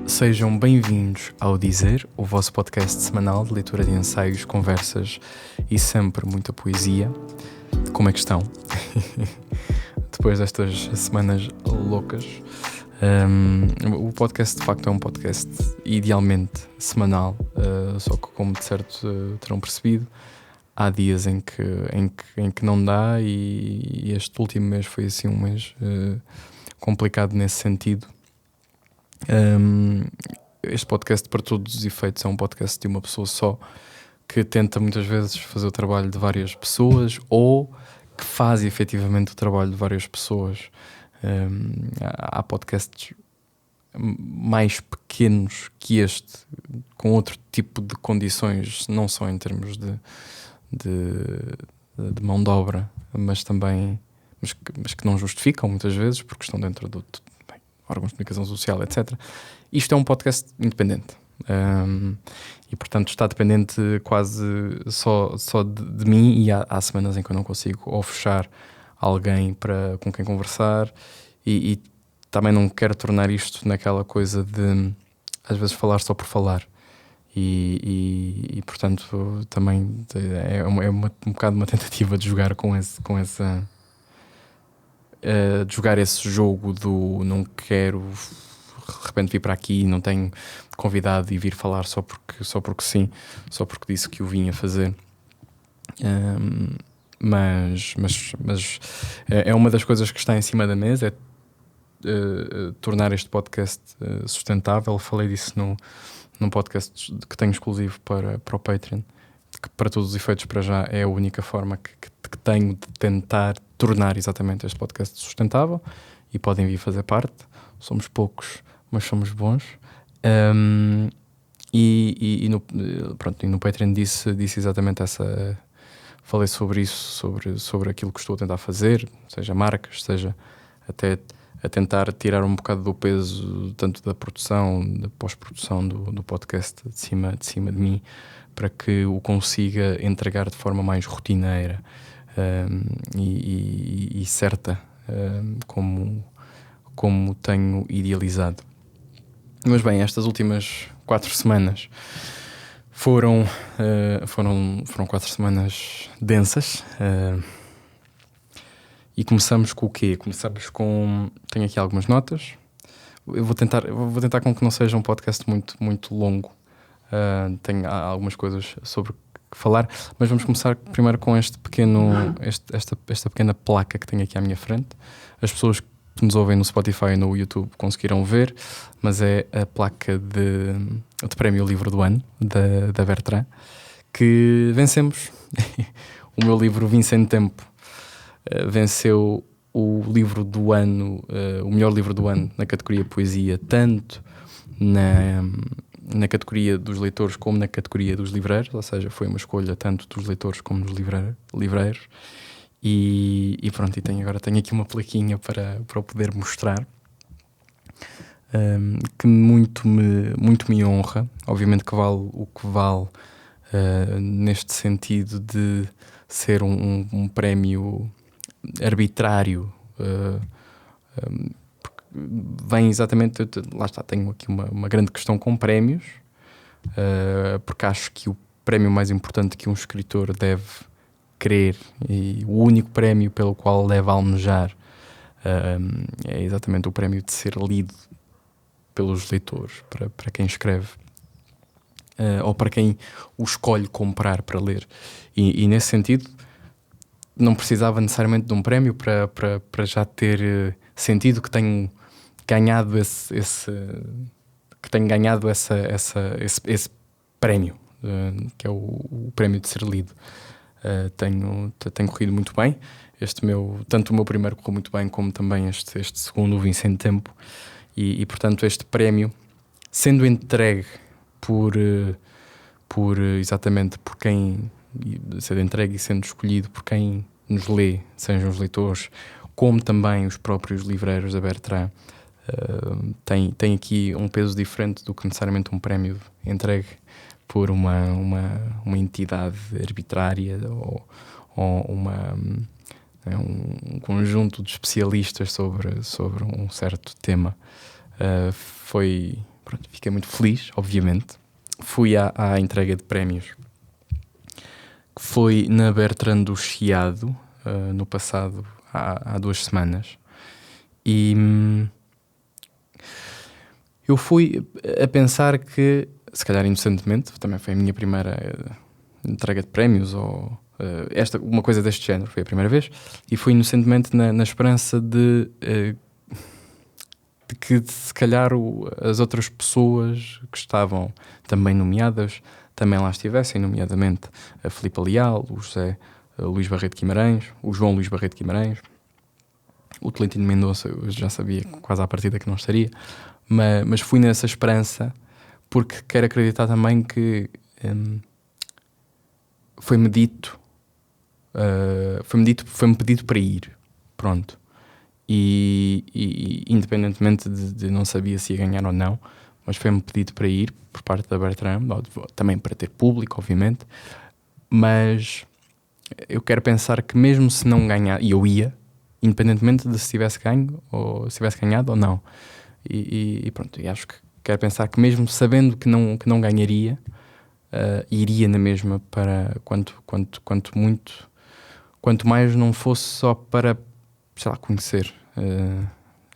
Sejam bem-vindos ao Dizer, o vosso podcast semanal de leitura de ensaios, conversas e sempre muita poesia. Como é que estão? Depois destas semanas loucas. O podcast de facto é um podcast idealmente semanal, só que como de certo terão percebido, há dias em que não dá e este último mês foi assim um mês complicado nesse sentido. Este podcast, para todos os efeitos, é um podcast de uma pessoa só, que tenta muitas vezes fazer o trabalho de várias pessoas ou que faz efetivamente o trabalho de várias pessoas. Há podcasts mais pequenos que este, com outro tipo de condições, não só em termos de mão de obra, mas também mas que não justificam muitas vezes porque estão dentro do órgãos de comunicação social, etc. Isto é um podcast independente e portanto está dependente quase só de mim, e há semanas em que eu não consigo ou fechar alguém com quem conversar e também não quero tornar isto naquela coisa de às vezes falar só por falar e portanto também é um bocado uma tentativa de jogar com essa de jogar esse jogo do não quero de repente vir para aqui, não tenho convidado e vir falar só porque sim, só porque disse que o vinha fazer. Mas é uma das coisas que está em cima da mesa, é tornar este podcast sustentável. Falei disso num podcast que tenho exclusivo para o Patreon, que para todos os efeitos para já é a única forma que tenho de tentar tornar exatamente este podcast sustentável, e podem vir fazer parte. Somos poucos, mas somos bons. No Patreon disse exatamente essa. Falei sobre isso, sobre aquilo que estou a tentar fazer, seja marcas, seja até a tentar tirar um bocado do peso tanto da produção, da pós-produção do podcast de cima de mim, para que o consiga entregar de forma mais rotineira e certa, como tenho idealizado. Mas bem, estas últimas 4 semanas foram 4 semanas densas. E começamos com o quê? Tenho aqui algumas notas. Eu vou tentar com que não seja um podcast muito, muito longo. Tenho algumas coisas sobre que falar, mas vamos começar primeiro com esta pequena placa que tenho aqui à minha frente. As pessoas que nos ouvem no Spotify e no YouTube conseguiram ver, mas é a placa de Prémio Livro do Ano da Bertrand, que vencemos. O meu livro Vim Sem Tempo venceu o livro do ano, o melhor livro do ano na categoria Poesia, tanto na categoria dos leitores como na categoria dos livreiros, ou seja, foi uma escolha tanto dos leitores como dos livreiros. E pronto, agora tenho aqui uma plaquinha para o poder mostrar, que muito me honra. Obviamente que vale o que vale, neste sentido de ser um prémio arbitrário, porque vem exatamente, lá está, tenho aqui uma grande questão com prémios, porque acho que o prémio mais importante que um escritor deve querer, e o único prémio pelo qual deve almejar, é exatamente o prémio de ser lido pelos leitores, para quem escreve, ou para quem o escolhe comprar para ler. E nesse sentido não precisava necessariamente de um prémio para já ter sentido que tenho ganhado esse prémio, que é o prémio de ser lido. Tenho corrido muito bem. Tanto o meu primeiro correu muito bem, como também este segundo, o Vim Sem Tempo. E portanto este prémio, sendo entregue exatamente por quem, sendo entregue e sendo escolhido por quem nos lê, sejam os leitores, como também os próprios livreiros da Bertrand, tem aqui um peso diferente do que necessariamente um prémio entregue por uma entidade arbitrária ou um conjunto de especialistas sobre um certo tema. Foi pronto, fiquei muito feliz, obviamente. Fui à entrega de prémios, que foi na Bertrand do Chiado, no passado, há 2 semanas. E eu fui a pensar que, se calhar inocentemente, também foi a minha primeira entrega de prémios, ou uma coisa deste género, foi a primeira vez, e fui inocentemente na esperança de que se calhar as outras pessoas que estavam também nomeadas também lá estivessem, nomeadamente a Filipe Leal, o José Luís Barreto Guimarães, o João Luís Barreto Guimarães, o Tolentino Mendonça. Eu já sabia quase à partida que não estaria, mas fui nessa esperança, porque quero acreditar também que foi-me pedido para ir, pronto. E independentemente de não sabia se ia ganhar ou não, mas foi-me pedido para ir por parte da Bertrand, também para ter público, obviamente, mas eu quero pensar que mesmo se não ganhar, e eu ia, independentemente de se tivesse ganho ou se tivesse ganhado ou não, e pronto, e acho que quero pensar que mesmo sabendo que não ganharia, iria na mesma, para quanto mais não fosse só para, sei lá, conhecer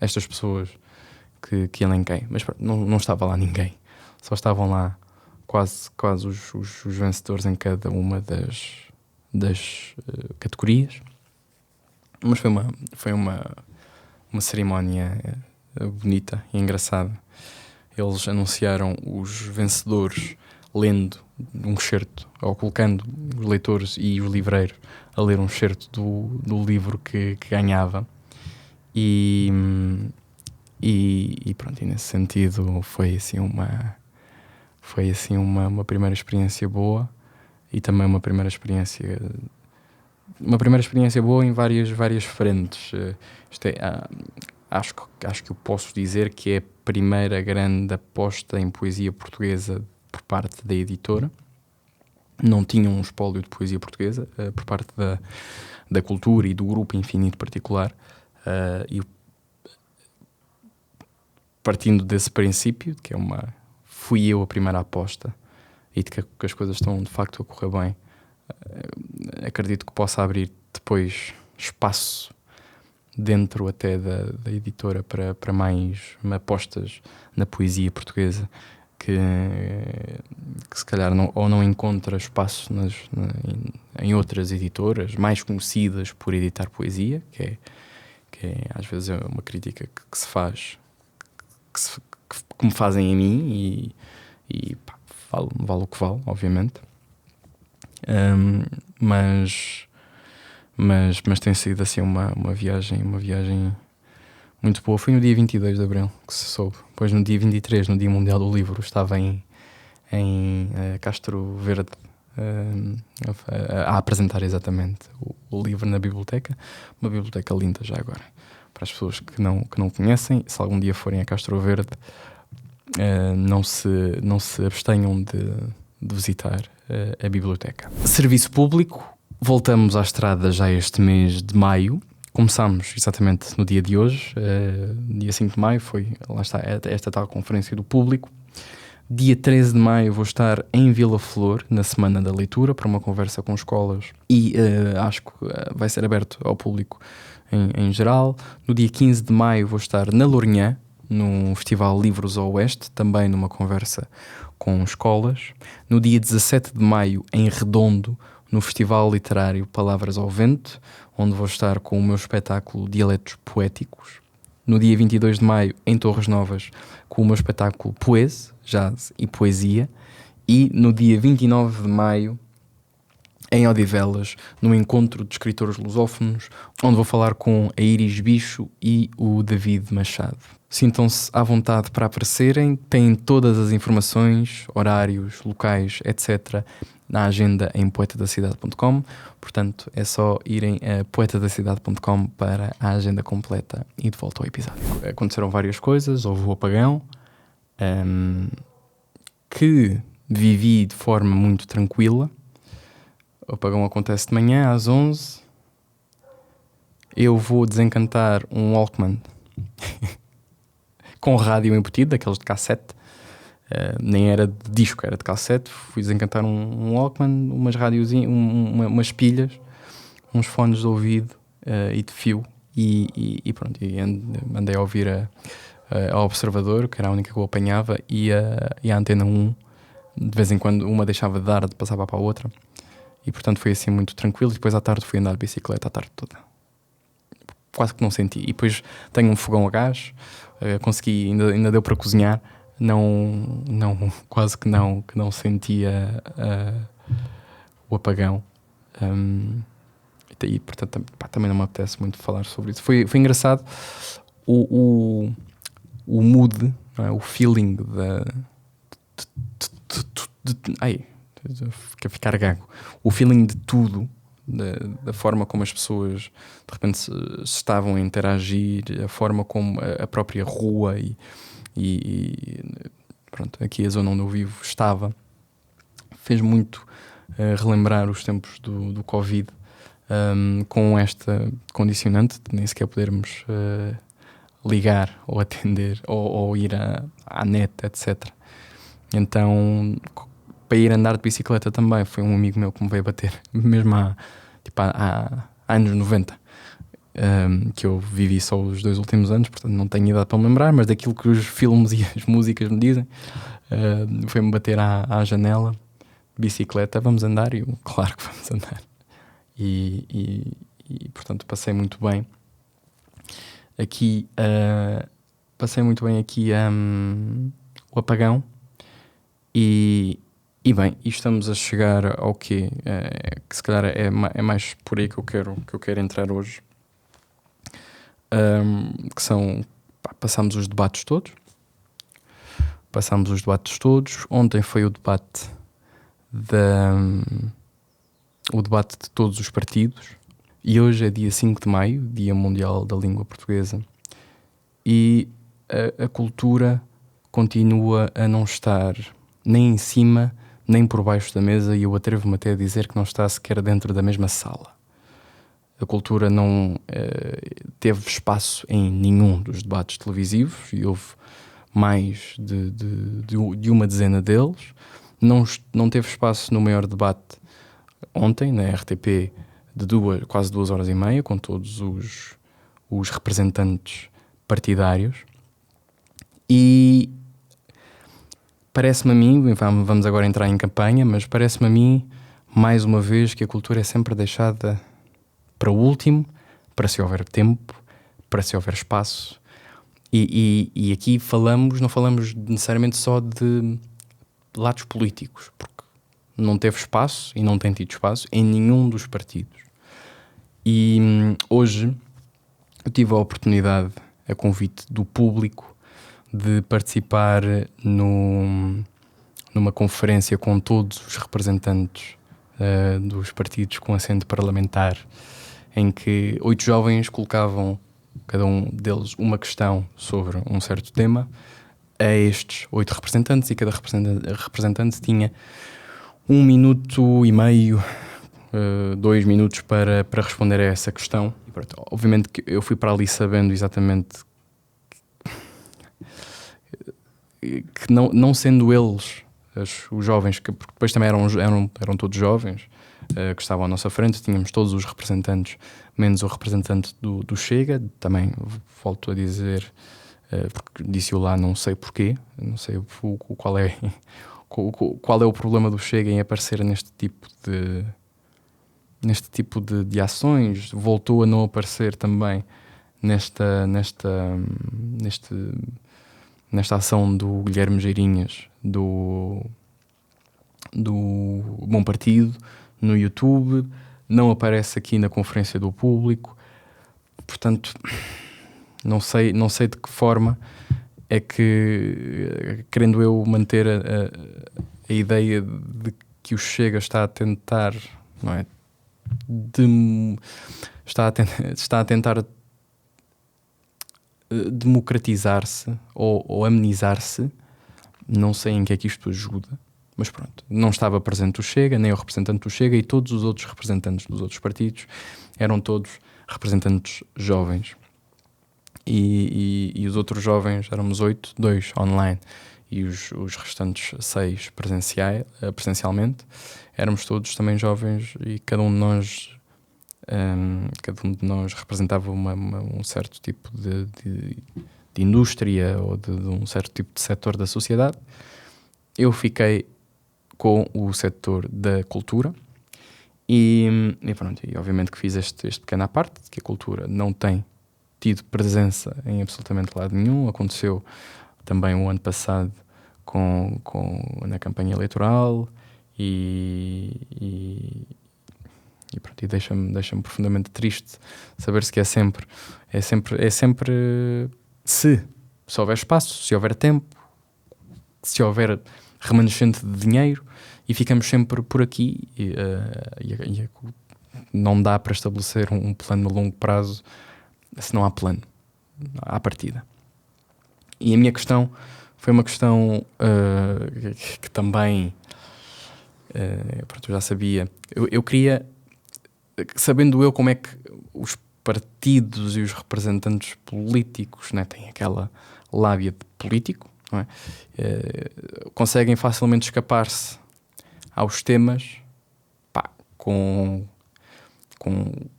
estas pessoas que elenquei. Mas não estava lá ninguém, só estavam lá quase os vencedores em cada uma das categorias. Mas foi uma cerimónia bonita e engraçada. Eles anunciaram os vencedores lendo um excerto, ou colocando os leitores e os livreiros a ler um excerto do livro que ganhava. E pronto, e nesse sentido foi assim uma primeira experiência boa, e também uma primeira experiência boa em várias frentes. Acho que eu posso dizer que é a primeira grande aposta em poesia portuguesa por parte da editora. Não tinha um espólio de poesia portuguesa por parte da Cultura e do Grupo Infinito particular, e partindo desse princípio, que fui eu a primeira aposta, e de que as coisas estão de facto a correr bem, acredito que possa abrir depois espaço dentro até da editora para mais apostas na poesia portuguesa, que se calhar não encontra espaço em outras editoras mais conhecidas por editar poesia, que às vezes é uma crítica que se faz, que me fazem a mim, e pá, vale o que vale, obviamente. Mas tem sido assim uma viagem muito boa. Foi no dia 22 de Abril que se soube. Depois, no dia 23, no Dia Mundial do Livro, estava em Castro Verde a apresentar exatamente o livro na biblioteca. Uma biblioteca linda já agora. Para as pessoas que não conhecem, se algum dia forem a Castro Verde, não se abstenham de visitar a biblioteca. Serviço público. Voltamos à estrada já este mês de maio. Começámos exatamente no dia de hoje, dia 5 de maio, lá está esta tal conferência do público. Dia 13 de maio vou estar em Vila Flor, na Semana da Leitura, para uma conversa com escolas, e acho que vai ser aberto ao público em geral. No dia 15 de maio vou estar na Lourinhã, no Festival Livros ao Oeste, também numa conversa com escolas. No dia 17 de maio, em Redondo, no Festival Literário Palavras ao Vento, onde vou estar com o meu espetáculo Dialetos Poéticos. No dia 22 de maio, em Torres Novas, com o meu espetáculo Poese, Jazz e Poesia. E no dia 29 de maio, em Odivelas, no Encontro de Escritores Lusófonos, onde vou falar com a Iris Bicho e o David Machado. Sintam-se à vontade para aparecerem, têm todas as informações, horários, locais, etc., na agenda em poetadacidade.com. Portanto, é só irem a poetadacidade.com para a agenda completa e de volta ao episódio. Aconteceram várias coisas. Houve o apagão, que vivi de forma muito tranquila. O apagão acontece de manhã às 11. Eu vou desencantar um Walkman com rádio embutido, daqueles de cassete, nem era de disco, era de cassete. Fui desencantar um Walkman, umas radiozinhas, umas pilhas, uns fones de ouvido e de fio, e pronto, e andei a ouvir a Observador, que era a única que eu apanhava, e a Antena 1. De vez em quando uma deixava de dar, passava para a outra, e portanto foi assim muito tranquilo. E depois à tarde fui andar de bicicleta a tarde toda, quase que não senti. E depois tenho um fogão a gás, consegui, ainda deu para cozinhar, não quase que não sentia o apagão. E portanto também não me apetece muito falar sobre isso. Foi engraçado o mood, não é? O feeling ficar gago. O feeling de tudo, da forma como as pessoas de repente se estavam a interagir, a forma como a própria rua e pronto, aqui a zona onde eu vivo estava, fez muito relembrar os tempos do Covid, com esta condicionante de nem sequer podermos ligar ou atender ou ir à net, etc. Então, para ir andar de bicicleta também, foi um amigo meu que me veio bater, mesmo há anos 90, que eu vivi só os 2 últimos anos, portanto não tenho idade para me lembrar, mas daquilo que os filmes e as músicas me dizem, foi-me bater à janela, bicicleta, vamos andar, e eu, claro que vamos andar. E portanto passei muito bem aqui, o apagão. E bem, e estamos a chegar ao quê? Que se calhar é mais por aí que eu quero entrar hoje. Que são, passámos os debates todos. Ontem foi o debate de todos os partidos. E hoje é dia 5 de maio, Dia Mundial da Língua Portuguesa. E a cultura continua a não estar nem em cima, nem por baixo da mesa, e eu atrevo-me até a dizer que não está sequer dentro da mesma sala. A cultura não teve espaço em nenhum dos debates televisivos, e houve mais de uma dezena deles. Não teve espaço no maior debate ontem, na RTP, de quase 2 horas e meia, com todos os representantes partidários. E parece-me a mim, vamos agora entrar em campanha, mas parece-me a mim, mais uma vez, que a cultura é sempre deixada para o último, para se houver tempo, para se houver espaço. E aqui não falamos necessariamente só de lados políticos, porque não teve espaço e não tem tido espaço em nenhum dos partidos. E hoje eu tive a oportunidade, a convite do público, de participar numa conferência com todos os representantes dos partidos com assento parlamentar, em que 8 jovens colocavam, cada um deles, uma questão sobre um certo tema a estes 8 representantes, e cada representante tinha 1 minuto e meio, 2 minutos para responder a essa questão. E pronto, obviamente que eu fui para ali sabendo exatamente que não sendo eles os jovens, porque depois também eram todos jovens, que estavam à nossa frente, tínhamos todos os representantes, menos o representante do Chega. Também volto a dizer, porque disse-o lá, não sei porquê, não sei qual é o problema do Chega em aparecer neste tipo de ações. Voltou a não aparecer também nesta ação do Guilherme Geirinhas, do Bom Partido, no YouTube. Não aparece aqui na conferência do público. Portanto, não sei de que forma é que, querendo eu manter a ideia de que o Chega está a tentar, não é? Está a tentar democratizar-se ou amenizar-se. Não sei em que é que isto ajuda, mas pronto, não estava presente o Chega, nem o representante do Chega, e todos os outros representantes dos outros partidos eram todos representantes jovens, e os outros jovens éramos 8, 2 online e os restantes 6 presencialmente, éramos todos também jovens e cada um de nós representava um certo tipo de indústria ou de um certo tipo de setor da sociedade. Eu fiquei com o setor da cultura e pronto, e obviamente que fiz este pequeno à parte, que a cultura não tem tido presença em absolutamente lado nenhum. Aconteceu também o ano passado na campanha eleitoral e pronto, e deixa-me profundamente triste saber-se que é sempre se houver espaço, se houver tempo, se houver remanescente de dinheiro, e ficamos sempre por aqui não dá para estabelecer um plano a longo prazo se não há plano à partida. E a minha questão foi uma questão que também pronto, eu já sabia. Eu queria, sabendo eu como é que os partidos e os representantes políticos, né, têm aquela lábia de político, não é? Conseguem facilmente escapar-se aos temas, pá, com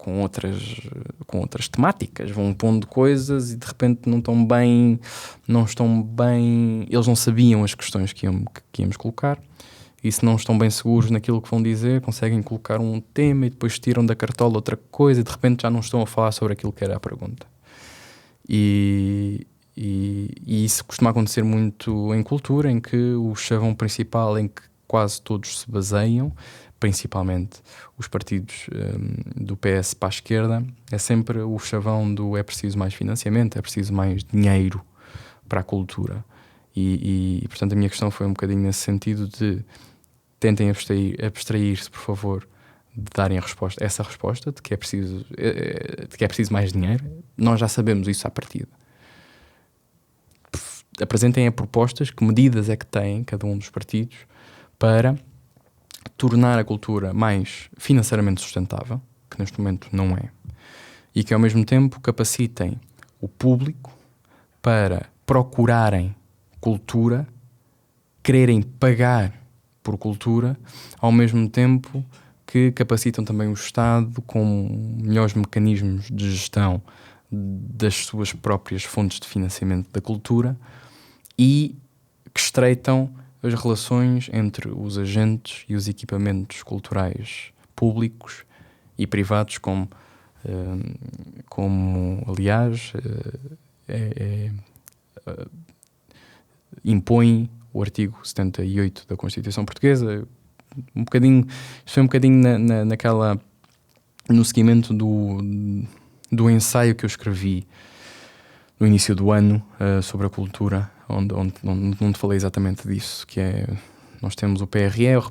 outras temáticas, vão pondo coisas e de repente não estão bem, eles não sabiam as questões que íamos colocar, e se não estão bem seguros naquilo que vão dizer, conseguem colocar um tema e depois tiram da cartola outra coisa e de repente já não estão a falar sobre aquilo que era a pergunta. E isso costuma acontecer muito em cultura, em que o chavão principal em que quase todos se baseiam, principalmente os partidos do PS para a esquerda, é sempre o chavão do é preciso mais financiamento, é preciso mais dinheiro para a cultura. E portanto a minha questão foi um bocadinho nesse sentido de tentem abstrair-se, por favor, de darem essa resposta de que é preciso mais dinheiro. Nós já sabemos isso à partida. Apresentem propostas, que medidas é que têm cada um dos partidos para tornar a cultura mais financeiramente sustentável, que neste momento não é, e que ao mesmo tempo capacitem o público para procurarem cultura, quererem pagar por cultura, ao mesmo tempo que capacitam também o Estado com melhores mecanismos de gestão das suas próprias fontes de financiamento da cultura e que estreitam as relações entre os agentes e os equipamentos culturais públicos e privados, como aliás, impõe o artigo 78 da Constituição Portuguesa. Isto foi um bocadinho no seguimento do ensaio que eu escrevi no início do ano sobre a cultura, onde falei exatamente disso, que é, nós temos o PRR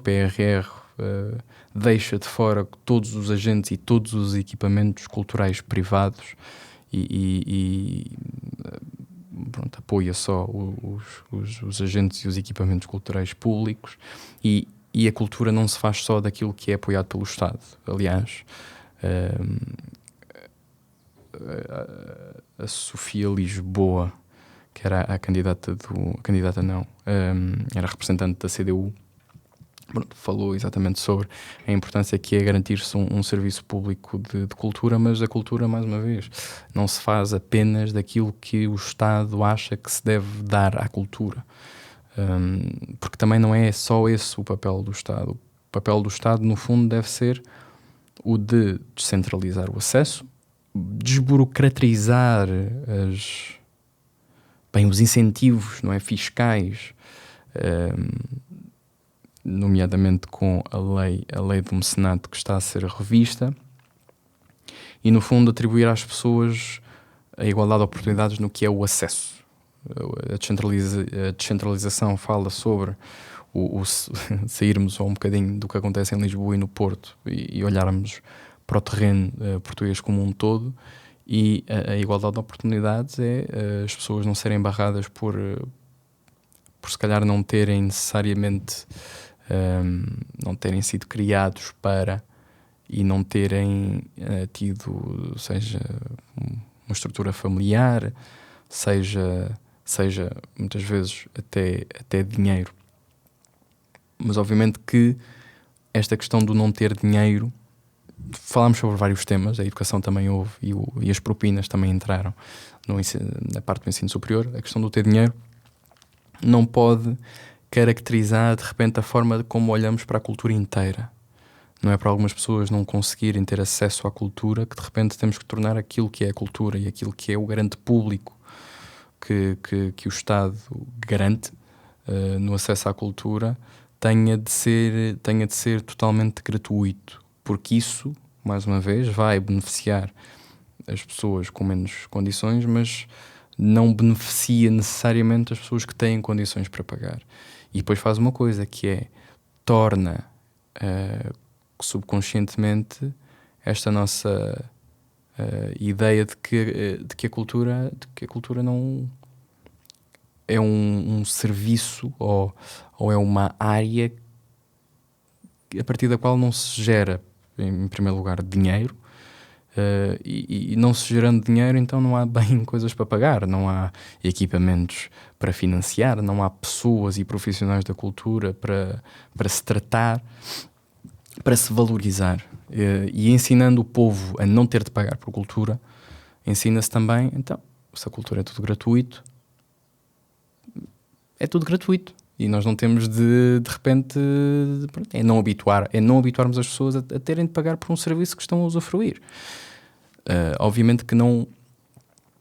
deixa de fora todos os agentes e todos os equipamentos culturais privados e pronto, apoia só os agentes e os equipamentos culturais públicos e a cultura não se faz só daquilo que é apoiado pelo Estado. Aliás, a Sofia Lisboa, que era a candidata era representante da CDU, falou exatamente sobre a importância que é garantir-se um serviço público de cultura, mas a cultura, mais uma vez, não se faz apenas daquilo que o Estado acha que se deve dar à cultura, porque também não é só esse o papel do Estado. O papel do Estado, no fundo, deve ser o de descentralizar o acesso, desburocratizar os incentivos, não é, fiscais, nomeadamente com a lei do mecenato que está a ser revista, e no fundo atribuir às pessoas a igualdade de oportunidades no que é o acesso. A descentralização fala sobre sairmos um bocadinho do que acontece em Lisboa e no Porto e olharmos para o terreno português como um todo, e a igualdade de oportunidades é as pessoas não serem barradas por se calhar não terem necessariamente não terem sido criados para e não terem tido, seja uma estrutura familiar, seja seja muitas vezes até dinheiro. Mas obviamente que esta questão do não ter dinheiro, falámos sobre vários temas, a educação também houve e as propinas também entraram na parte do ensino superior. A questão do ter dinheiro não pode caracterizar de repente a forma como olhamos para a cultura inteira. Não é para algumas pessoas não conseguirem ter acesso à cultura que de repente temos que tornar aquilo que é a cultura e aquilo que é o garante público que o Estado garante no acesso à cultura tenha de ser totalmente gratuito, porque isso, mais uma vez, vai beneficiar as pessoas com menos condições, mas não beneficia necessariamente as pessoas que têm condições para pagar. E depois faz uma coisa que é, torna subconscientemente esta nossa ideia de que a cultura não é um serviço ou é uma área a partir da qual não se gera, em primeiro lugar, dinheiro. E não se gerando dinheiro, então não há bem coisas para pagar, não há equipamentos para financiar, não há pessoas e profissionais da cultura para se tratar, para se valorizar. E ensinando o povo a não ter de pagar por cultura, ensina-se também, então, se a cultura é tudo gratuito, é tudo gratuito. E nós não temos de repente, é não habituarmos as pessoas a terem de pagar por um serviço que estão a usufruir. Obviamente que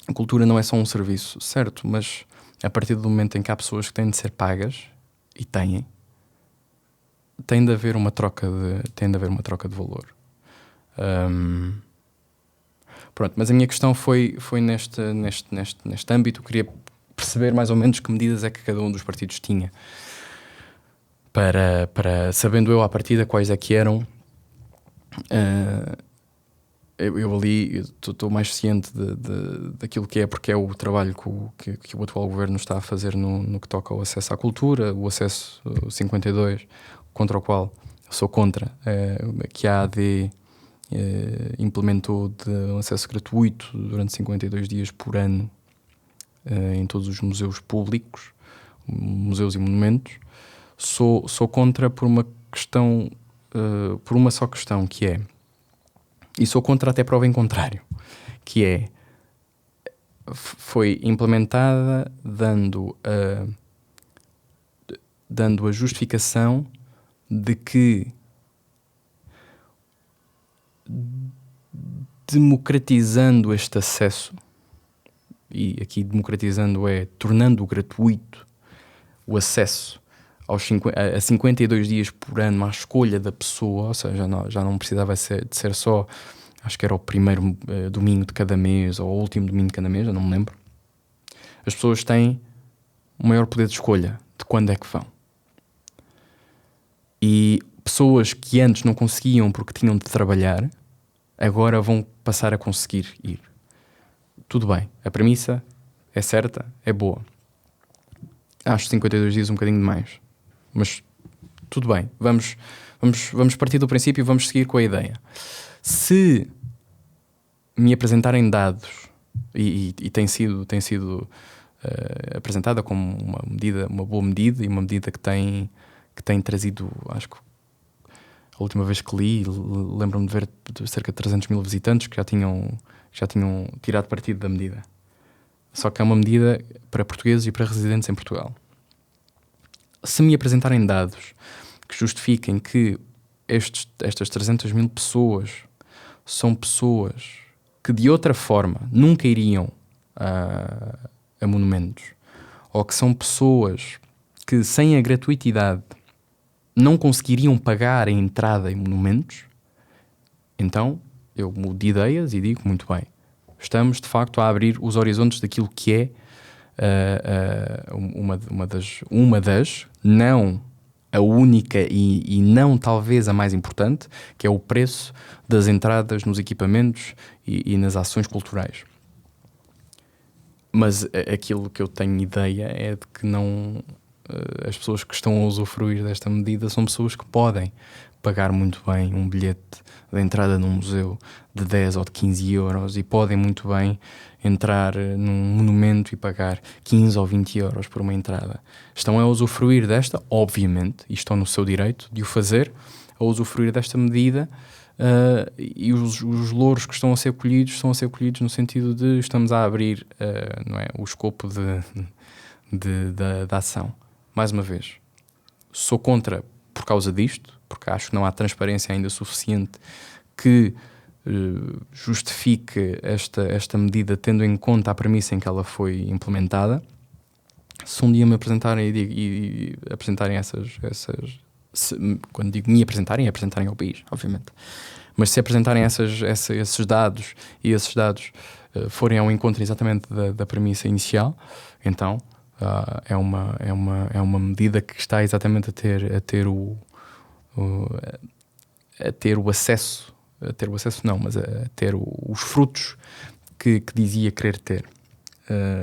a cultura não é só um serviço, certo, mas a partir do momento em que há pessoas que têm de ser pagas, e tem de haver uma troca de valor. Pronto, mas a minha questão foi neste âmbito. Eu queria perceber mais ou menos que medidas é que cada um dos partidos tinha para sabendo eu à partida quais é que eram. Eu ali estou mais ciente daquilo que é, porque é o trabalho que o atual governo está a fazer no que toca ao acesso à cultura, o acesso 52, contra o qual sou contra, que a AD implementou de um acesso gratuito durante 52 dias por ano em todos os museus públicos, museus e monumentos. Sou contra por uma questão, por uma só questão, que é, e sou contra até prova em contrário, que é, foi implementada dando a justificação de que democratizando este acesso, e aqui democratizando é tornando gratuito o acesso a 52 dias por ano à escolha da pessoa, ou seja, já não precisava de ser só, acho que era o primeiro domingo de cada mês ou o último domingo de cada mês, eu não me lembro. As pessoas têm o maior poder de escolha de quando é que vão. E pessoas que antes não conseguiam porque tinham de trabalhar, agora vão passar a conseguir ir. Tudo bem, a premissa é certa, é boa. Acho 52 dias um bocadinho demais, mas tudo bem, vamos partir do princípio e vamos seguir com a ideia. Se me apresentarem dados, e tem sido apresentada como uma boa medida, e uma medida que tem trazido, acho que a última vez que li, lembro-me de ver cerca de 300 mil visitantes que já tinham tirado partido da medida. Só que é uma medida para portugueses e para residentes em Portugal. Se me apresentarem dados que justifiquem que estas 300 mil pessoas são pessoas que de outra forma nunca iriam a monumentos, ou que são pessoas que sem a gratuitidade não conseguiriam pagar a entrada em monumentos, então eu mudo de ideias e digo, muito bem, estamos de facto a abrir os horizontes daquilo que é uma das, não a única e não talvez a mais importante, que é o preço das entradas nos equipamentos e nas ações culturais. Mas aquilo que eu tenho ideia é de que não, as pessoas que estão a usufruir desta medida são pessoas que podem pagar muito bem um bilhete de entrada num museu de 10 ou de 15 euros e podem muito bem entrar num monumento e pagar 15 ou 20 euros por uma entrada. Estão a usufruir desta, obviamente, e estão no seu direito de o fazer, a usufruir desta medida, e os louros que estão a ser colhidos no sentido de estamos a abrir não é, o escopo da ação. Mais uma vez, sou contra por causa disto, porque acho que não há transparência ainda suficiente que justifique esta medida tendo em conta a premissa em que ela foi implementada. Se um dia me apresentarem e apresentarem quando digo me apresentarem, é apresentarem ao país, obviamente, mas se apresentarem esses dados e esses dados forem ao encontro exatamente da premissa inicial, então é uma medida que está exatamente a ter o acesso, mas a ter os frutos que dizia querer ter.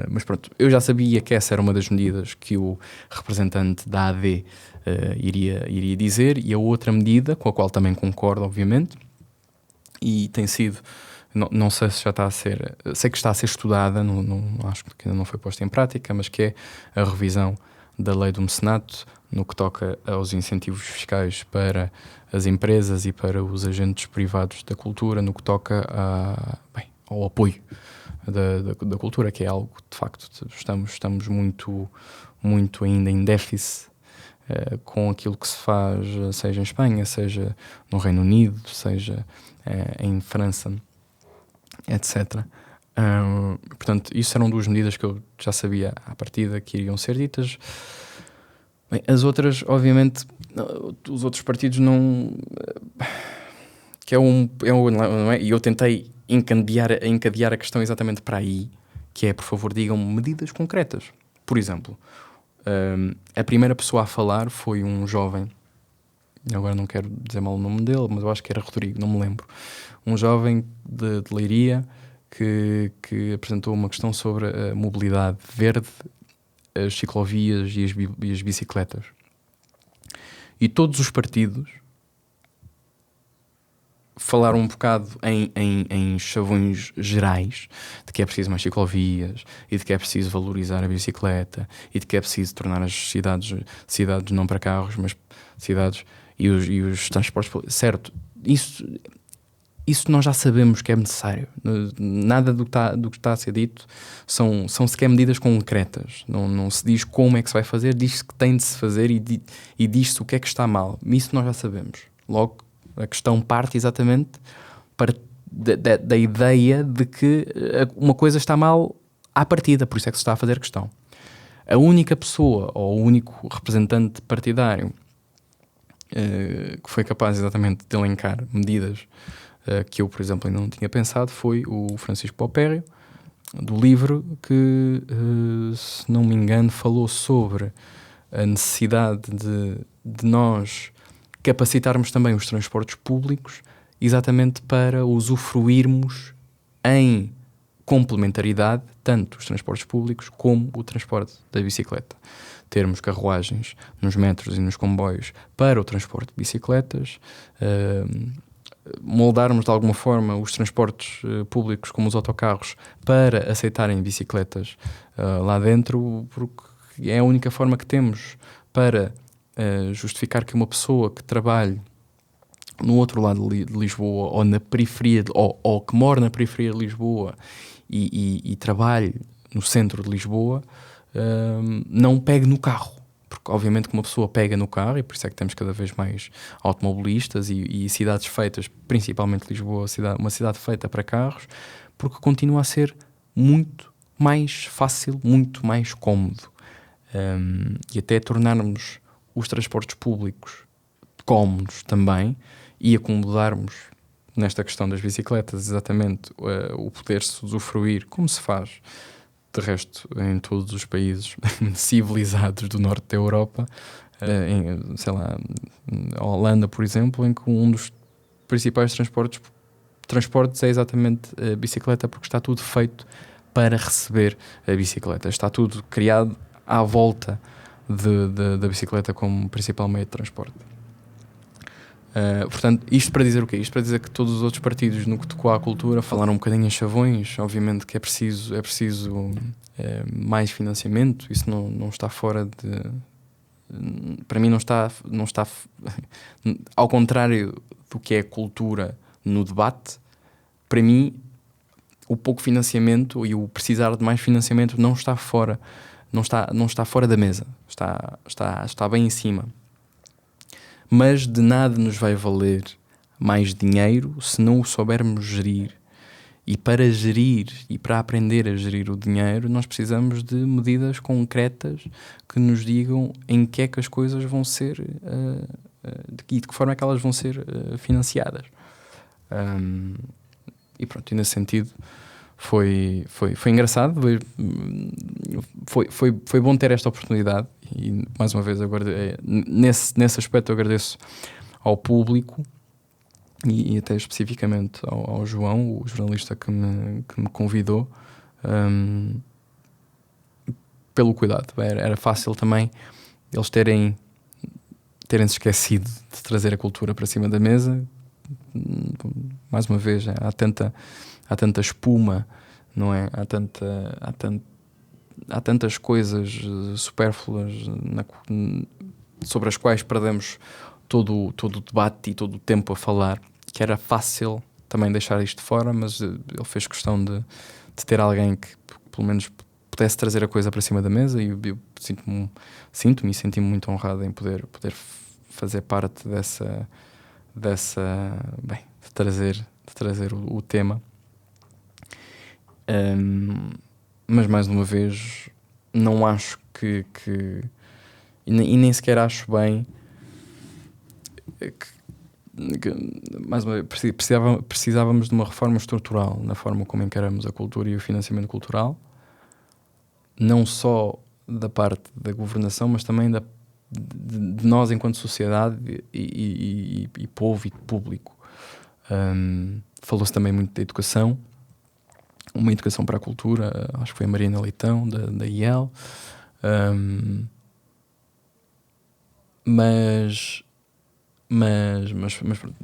Mas pronto, eu já sabia que essa era uma das medidas que o representante da AD iria dizer, e a outra medida, com a qual também concordo, obviamente, e tem sido, não sei se já está a ser, sei que está a ser estudada, acho que ainda não foi posta em prática, mas que é a revisão da lei do mecenato, no que toca aos incentivos fiscais para as empresas e para os agentes privados da cultura, no que toca ao apoio da cultura, que é algo que, de facto, estamos muito ainda em déficit com aquilo que se faz, seja em Espanha, seja no Reino Unido, seja em França, etc. Portanto, isso eram duas medidas que eu já sabia à partida que iriam ser ditas. Bem, as outras, obviamente, os outros partidos não... não é? E eu tentei encadear a questão exatamente para aí, que é, por favor, digam-me medidas concretas. Por exemplo, a primeira pessoa a falar foi um jovem, agora não quero dizer mal o nome dele, mas eu acho que era Rodrigo, não me lembro. Um jovem de Leiria que apresentou uma questão sobre a mobilidade verde, as ciclovias e as bicicletas. E todos os partidos falaram um bocado em chavões gerais de que é preciso mais ciclovias e de que é preciso valorizar a bicicleta e de que é preciso tornar as cidades não para carros, mas cidades e os transportes públicos. Certo, isso nós já sabemos que é necessário. Nada do que está a ser dito são sequer medidas concretas. Não se diz como é que se vai fazer, diz-se que tem de se fazer e diz-se o que é que está mal. Isso nós já sabemos. Logo, a questão parte exatamente da ideia de que uma coisa está mal à partida, por isso é que se está a fazer questão. A única pessoa ou o único representante partidário que foi capaz exatamente de elencar medidas que eu, por exemplo, ainda não tinha pensado foi o Francisco Popério, do livro que, se não me engano, falou sobre a necessidade de nós capacitarmos também os transportes públicos exatamente para usufruirmos em complementaridade tanto os transportes públicos como o transporte da bicicleta. Termos carruagens nos metros e nos comboios para o transporte de bicicletas, moldarmos de alguma forma os transportes públicos como os autocarros para aceitarem bicicletas lá dentro, porque é a única forma que temos para justificar que uma pessoa que trabalhe no outro lado de Lisboa ou na periferia ou que mora na periferia de Lisboa e trabalhe no centro de Lisboa não pegue no carro, porque obviamente que uma pessoa pega no carro, e por isso é que temos cada vez mais automobilistas e cidades feitas, principalmente Lisboa, uma cidade feita para carros, porque continua a ser muito mais fácil, muito mais cómodo, e até tornarmos os transportes públicos cómodos também e acomodarmos nesta questão das bicicletas exatamente o poder-se usufruir, como se faz de resto em todos os países civilizados do norte da Europa, sei lá, a Holanda, por exemplo, em que um dos principais transportes é exatamente a bicicleta, porque está tudo feito para receber a bicicleta, está tudo criado à volta da bicicleta como principal meio de transporte. Portanto, isto para dizer o quê? Isto para dizer que todos os outros partidos, no que tocou à cultura, falaram um bocadinho em chavões. Obviamente que é preciso mais financiamento. Isso não está fora de... Para mim não está ao contrário do que é cultura no debate. Para mim, o pouco financiamento e o precisar de mais financiamento não está fora, não está fora da mesa. Está bem em cima. Mas de nada nos vai valer mais dinheiro se não o soubermos gerir. E para gerir e para aprender a gerir o dinheiro, nós precisamos de medidas concretas que nos digam em que é que as coisas vão ser e de que forma é que elas vão ser financiadas. E pronto, e nesse sentido foi engraçado, foi bom ter esta oportunidade e mais uma vez nesse aspecto eu agradeço ao público e até especificamente ao João, o jornalista que me convidou, pelo cuidado. Era fácil também eles terem se esquecido de trazer a cultura para cima da mesa. Mais uma vez, há tanta espuma, não é? Há tantas coisas supérfluas sobre as quais perdemos todo o debate e todo o tempo a falar, que era fácil também deixar isto fora, mas ele fez questão de ter alguém que pelo menos pudesse trazer a coisa para cima da mesa, e eu sinto-me e senti-me muito honrado em poder fazer parte de trazer o tema. Mas mais uma vez não acho que e nem sequer acho bem que mais uma vez precisávamos de uma reforma estrutural na forma como encaramos a cultura e o financiamento cultural, não só da parte da governação, mas também de nós enquanto sociedade e povo e público. Falou-se também muito da educação, uma educação para a cultura, acho que foi a Mariana Leitão da IEL, mas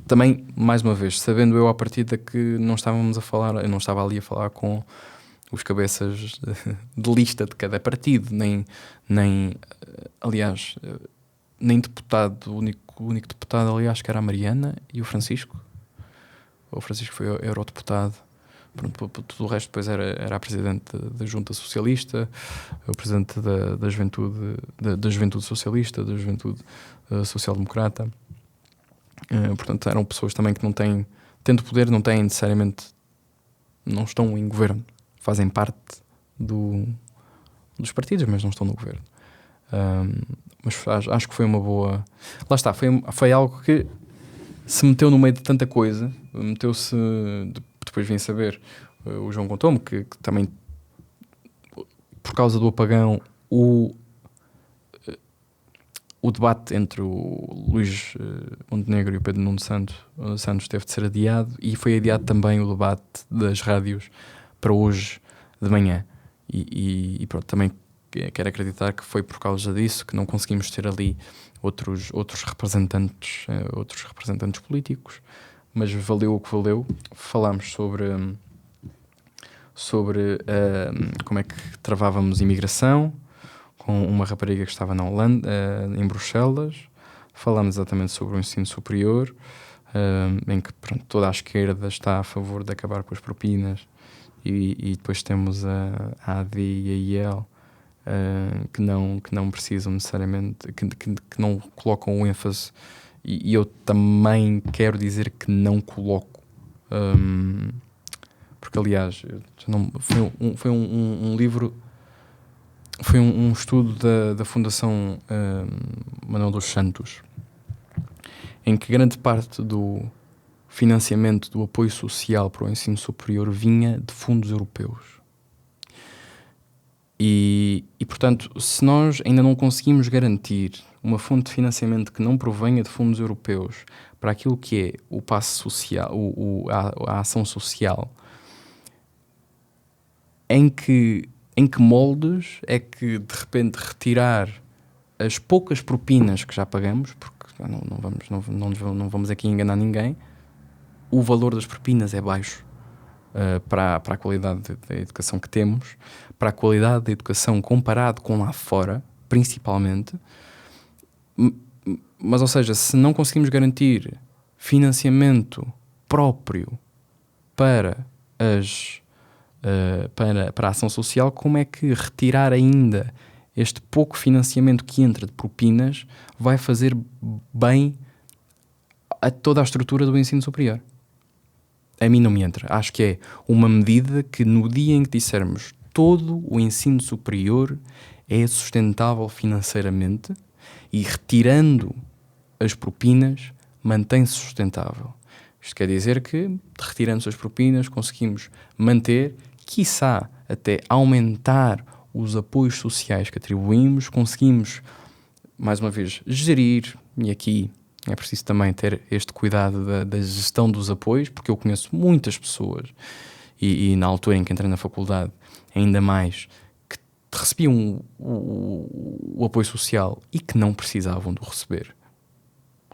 também, mais uma vez, sabendo eu à partida que eu não estava ali a falar com os cabeças de lista de cada partido, nem aliás, nem deputado, o único deputado ali acho que era a Mariana e o Francisco. O Francisco foi eurodeputado. Pronto, tudo o resto depois era a presidente da Junta Socialista, o presidente da Juventude Socialista, da Juventude Social-Democrata. Portanto, eram pessoas também que não têm, tendo poder, não têm necessariamente, não estão em governo, fazem parte dos partidos, mas não estão no governo. Mas acho que foi uma boa... Lá está, foi algo que se meteu no meio de tanta coisa, meteu-se... Depois vim saber, o João contou-me que também, por causa do apagão, o debate entre o Luís Montenegro e o Pedro Nuno Santos teve de ser adiado, e foi adiado também o debate das rádios para hoje de manhã. E pronto, também quero acreditar que foi por causa disso que não conseguimos ter ali outros representantes políticos, mas valeu o que valeu. Falámos sobre como é que travávamos imigração com uma rapariga que estava na Holanda, em Bruxelas. Falámos exatamente sobre o ensino superior, em que pronto, toda a esquerda está a favor de acabar com as propinas, e depois temos a AD e a IEL, que não precisam necessariamente, que não colocam o ênfase, e eu também quero dizer que não coloco, porque aliás foi um livro, foi um estudo da Fundação Manuel dos Santos, em que grande parte do financiamento do apoio social para o ensino superior vinha de fundos europeus. E portanto, se nós ainda não conseguimos garantir uma fonte de financiamento que não provenha de fundos europeus para aquilo que é o passo social, a ação social, em que moldes é que de repente retirar as poucas propinas que já pagamos, porque não vamos aqui enganar ninguém, o valor das propinas é baixo para a qualidade da educação que temos, para a qualidade da educação comparado com lá fora, principalmente. Mas, ou seja, se não conseguimos garantir financiamento próprio para a ação social, como é que retirar ainda este pouco financiamento que entra de propinas vai fazer bem a toda a estrutura do ensino superior? A mim não me entra. Acho que é uma medida que, no dia em que dissermos todo o ensino superior é sustentável financeiramente e retirando as propinas mantém-se sustentável. Isto quer dizer que, retirando as propinas, conseguimos manter, quiçá até aumentar os apoios sociais que atribuímos, conseguimos, mais uma vez, gerir, e aqui é preciso também ter este cuidado da gestão dos apoios, porque eu conheço muitas pessoas, e na altura em que entrei na faculdade, ainda mais, que recebiam o apoio social e que não precisavam de o receber.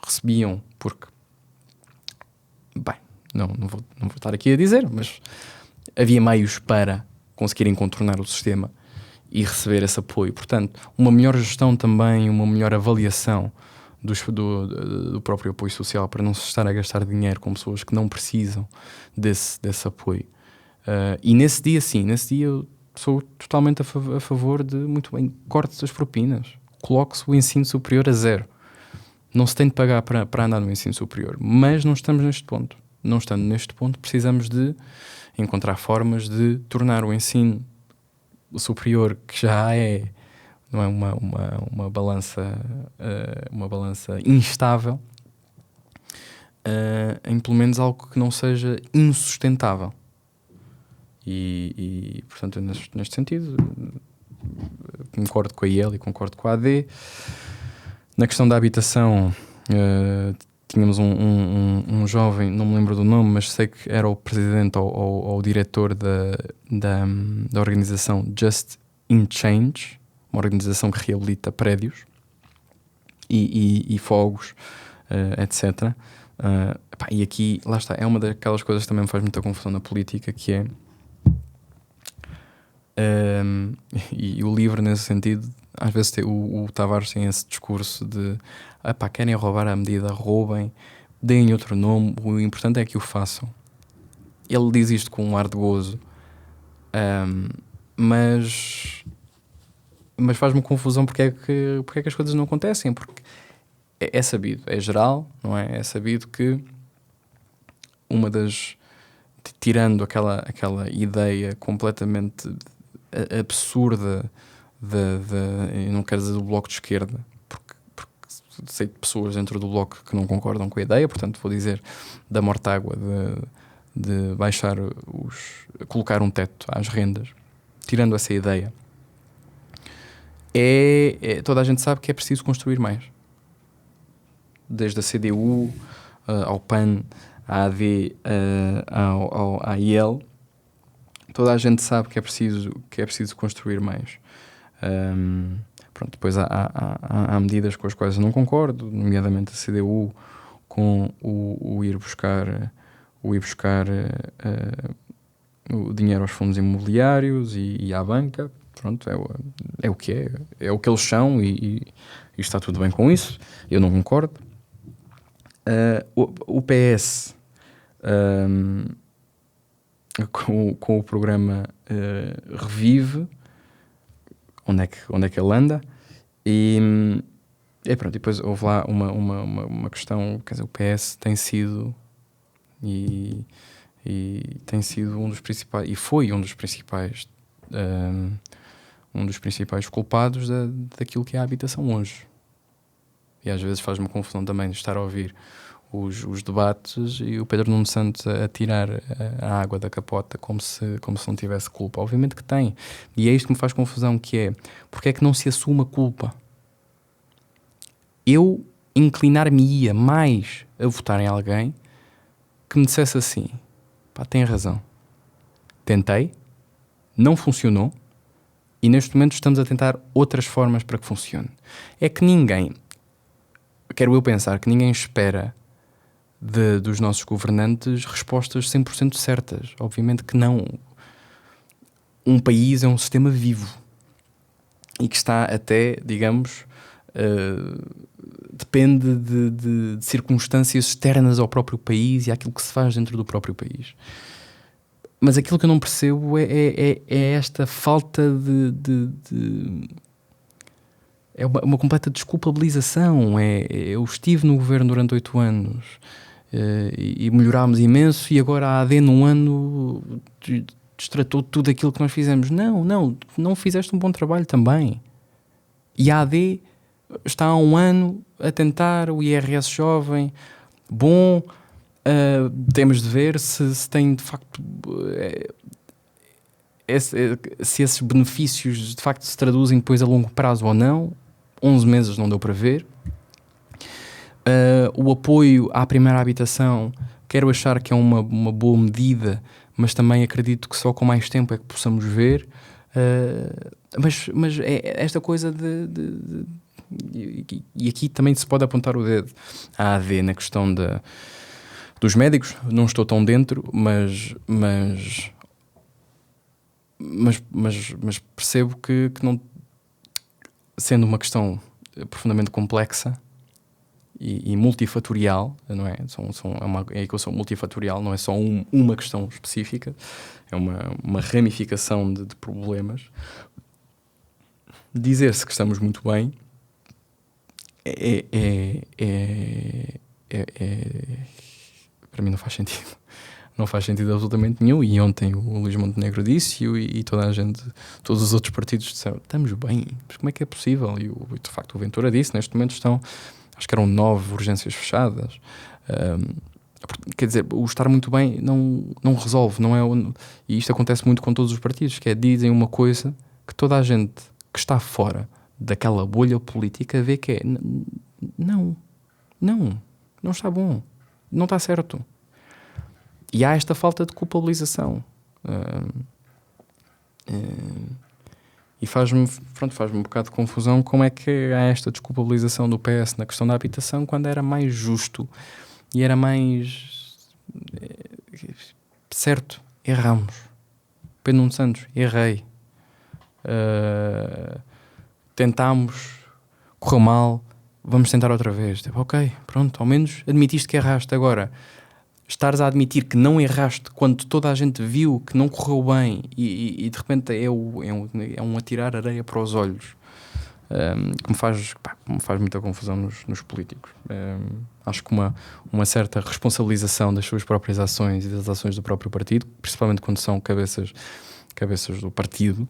Recebiam porque, bem, não vou estar aqui a dizer, mas havia meios para conseguirem contornar o sistema e receber esse apoio. Portanto, uma melhor gestão também, uma melhor avaliação do próprio apoio social, para não se estar a gastar dinheiro com pessoas que não precisam desse apoio. E nesse dia, sim, eu sou totalmente a favor de, muito bem, corte das propinas. Coloque-se o ensino superior a zero. Não se tem de pagar para andar no ensino superior, mas não estamos neste ponto. Não estando neste ponto, precisamos de encontrar formas de tornar o ensino superior, que já não é uma balança instável, em pelo menos algo que não seja insustentável. E portanto, neste sentido, concordo com a IEL e concordo com a AD. Na questão da habitação, tínhamos um jovem, não me lembro do nome, mas sei que era o presidente ou o diretor da organização Just in Change, uma organização que reabilita prédios e fogos, etc. E aqui, lá está, é uma daquelas coisas que também me faz muita confusão na política, que é e o LIVRE, nesse sentido, às vezes o Tavares tem esse discurso de querem roubar a medida, roubem, deem outro nome, o importante é que o façam. Ele diz isto com um ar de gozo, mas faz-me confusão porque é que as coisas não acontecem, porque é sabido, é geral, não é? É sabido que tirando aquela ideia completamente absurda eu não quero dizer do Bloco de Esquerda, porque sei de pessoas dentro do Bloco que não concordam com a ideia, portanto vou dizer da Mortágua, de baixar colocar um teto às rendas. Tirando essa ideia, toda a gente sabe que é preciso construir mais, desde a CDU ao PAN, à AD, à IEL. Toda a gente sabe que é preciso construir mais. Depois há medidas com as quais eu não concordo, nomeadamente a CDU, com o ir buscar o dinheiro aos fundos imobiliários e à banca. Pronto, é o que é o que eles são e está tudo bem com isso. Eu não concordo. O PS, com o programa Revive, onde é que ele anda, e pronto, e depois houve lá uma questão, quer dizer, o PS tem sido e tem sido um dos principais, e foi um dos principais culpados daquilo que é a habitação hoje. E às vezes faz-me confusão também de estar a ouvir os debates e o Pedro Nuno Santos a tirar a água da capota como se não tivesse culpa. Obviamente que tem. E é isto que me faz confusão, que é, porque é que não se assume a culpa? Eu inclinar-me-ia mais a votar em alguém que me dissesse assim: tem razão. Tentei, não funcionou e neste momento estamos a tentar outras formas para que funcione. É que ninguém quero eu pensar que ninguém espera dos nossos governantes respostas 100% certas. Obviamente que não. Um país é um sistema vivo e que está até, digamos, depende de circunstâncias externas ao próprio país e àquilo que se faz dentro do próprio país. Mas aquilo que eu não percebo é esta falta é uma completa desculpabilização. Eu estive no governo durante 8 anos e melhorámos imenso, e agora a AD num ano destratou tudo aquilo que nós fizemos. Não fizeste um bom trabalho também. E a AD está há 1 ano a tentar o IRS jovem. Bom, temos de ver se tem de facto se esses benefícios de facto se traduzem depois a longo prazo ou não. 11 meses não deu para ver. O apoio à primeira habitação, quero achar que é uma boa medida, mas também acredito que só com mais tempo é que possamos ver. Mas é esta coisa e aqui também se pode apontar o dedo à AD na questão dos médicos. Não estou tão dentro, mas percebo que não, sendo uma questão profundamente complexa e multifatorial, não é? É uma equação multifatorial, não é só uma questão específica, é uma ramificação de problemas. Dizer-se que estamos muito bem para mim não faz sentido. Não faz sentido absolutamente nenhum. E ontem o Luís Montenegro disse e toda a gente, todos os outros partidos disseram: estamos bem, mas como é que é possível? E de facto o Ventura disse: neste momento estão, acho que eram 9 urgências fechadas. Quer dizer, o estar muito bem não resolve, não é? E isto acontece muito com todos os partidos, que é, dizem uma coisa que toda a gente que está fora daquela bolha política vê que é não está bom, não está certo. E há esta falta de culpabilização. E faz-me um bocado de confusão como é que há esta desculpabilização do PS na questão da habitação, quando era mais justo e era mais certo. Erramos. Pedro Nuno Santos, errei. Tentámos, correu mal, vamos tentar outra vez. Tipo, ok, pronto, ao menos admitiste que erraste. Agora, estares a admitir que não erraste quando toda a gente viu que não correu bem e de repente é um atirar areia para os olhos, que me faz muita confusão nos políticos. Acho que uma certa responsabilização das suas próprias ações e das ações do próprio partido, principalmente quando são cabeças do partido,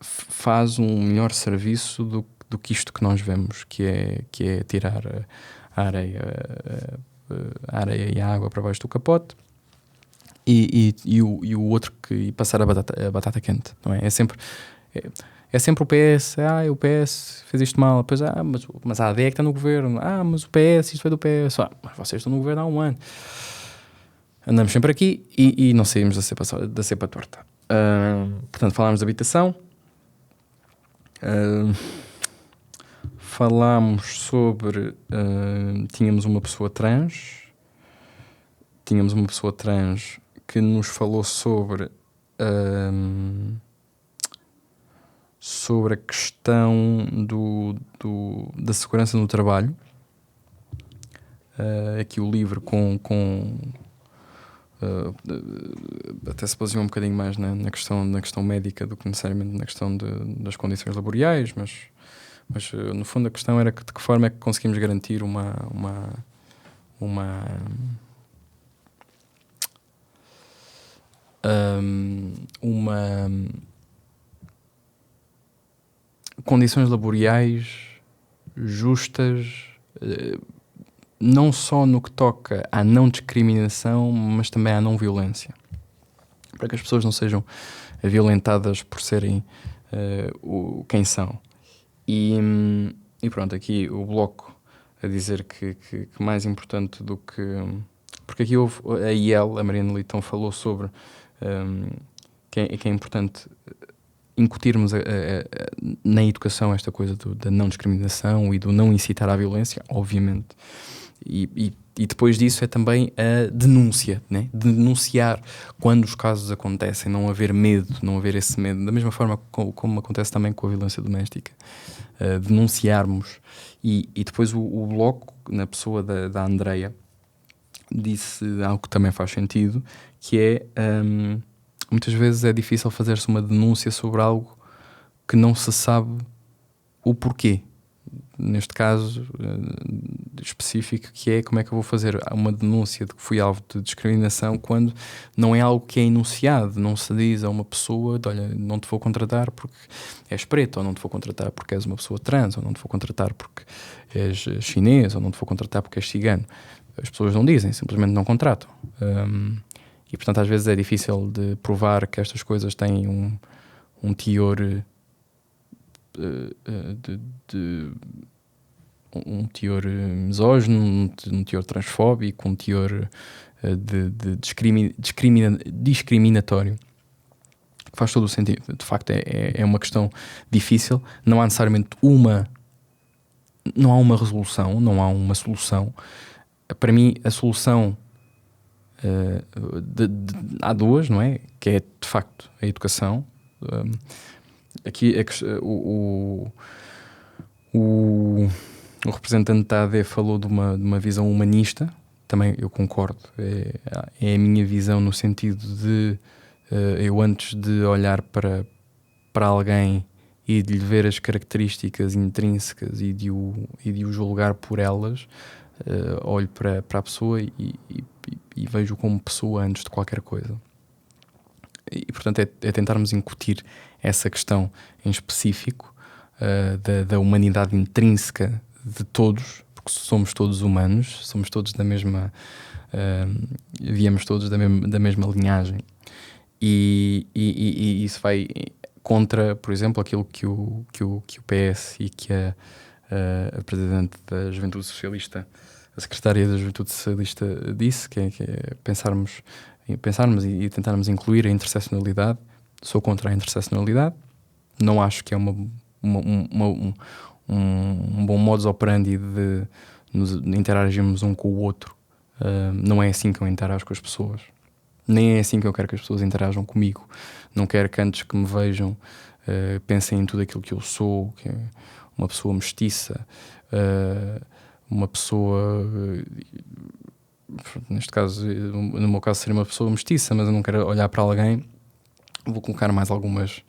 faz um melhor serviço do que isto que nós vemos, que é tirar a areia e a água para baixo do capote e o outro que passar a batata quente, não é? É sempre o PS, o PS fez isto mal, depois, mas a AD é que está no governo, mas o PS, isto foi do PS, mas vocês estão no governo há 1 ano. Andamos sempre aqui e não saímos da cepa torta. Portanto, falámos de habitação, falámos sobre tínhamos uma pessoa trans que nos falou sobre a questão da segurança no trabalho. Aqui o livro até se baseou um bocadinho mais na questão médica do que necessariamente na questão das condições laborais, mas no fundo a questão era de que forma é que conseguimos garantir uma condições laborais justas, não só no que toca à não discriminação, mas também à não violência, para que as pessoas não sejam violentadas por serem quem são. E pronto, aqui o Bloco a dizer que mais importante do que... Porque aqui houve a IEL, a Mariana Leitão, falou sobre que é importante incutirmos na educação esta coisa da não discriminação e do não incitar à violência, obviamente. E depois disso é também a denúncia, né? Denunciar quando os casos acontecem, não haver medo, não haver esse medo, da mesma forma como acontece também com a violência doméstica. Denunciarmos. E depois o Bloco, na pessoa da Andreia, disse algo que também faz sentido, que é muitas vezes é difícil fazer-se uma denúncia sobre algo que não se sabe o porquê. Neste caso específico, que é como é que eu vou fazer uma denúncia de que fui alvo de discriminação quando não é algo que é enunciado, não se diz a uma pessoa de, olha, não te vou contratar porque és preto, ou não te vou contratar porque és uma pessoa trans, ou não te vou contratar porque és chinês, ou não te vou contratar porque és cigano. As pessoas não dizem, simplesmente não contratam. E portanto às vezes é difícil de provar que estas coisas têm um teor um teor misógino, um teor transfóbico, um teor discriminatório. Faz todo o sentido. De facto é uma questão difícil. Não há necessariamente não há uma resolução, não há uma solução. Para mim a solução há duas, não é? Que é de facto a educação. Aqui o representante da AD falou de uma visão humanista, também eu concordo, é a minha visão no sentido de eu antes de olhar para alguém e de lhe ver as características intrínsecas e de o julgar por elas, olho para a pessoa e vejo como pessoa antes de qualquer coisa. E portanto é tentarmos incutir essa questão em específico da humanidade intrínseca de todos, porque somos todos humanos, somos todos da mesma viemos todos da mesma linhagem, e isso vai contra, por exemplo, aquilo que o PS e que a Presidente da Juventude Socialista, a Secretária da Juventude Socialista disse, que é pensarmos e tentarmos incluir a interseccionalidade. Sou contra a interseccionalidade, não acho que é um bom modus operandi de nos interagirmos um com o outro. Não é assim que eu interajo com as pessoas, nem é assim que eu quero que as pessoas interajam comigo. Não quero que antes que me vejam pensem em tudo aquilo que eu sou, que é uma pessoa mestiça, uma pessoa neste caso, no meu caso seria uma pessoa mestiça, mas eu não quero olhar para alguém. Vou colocar mais algumas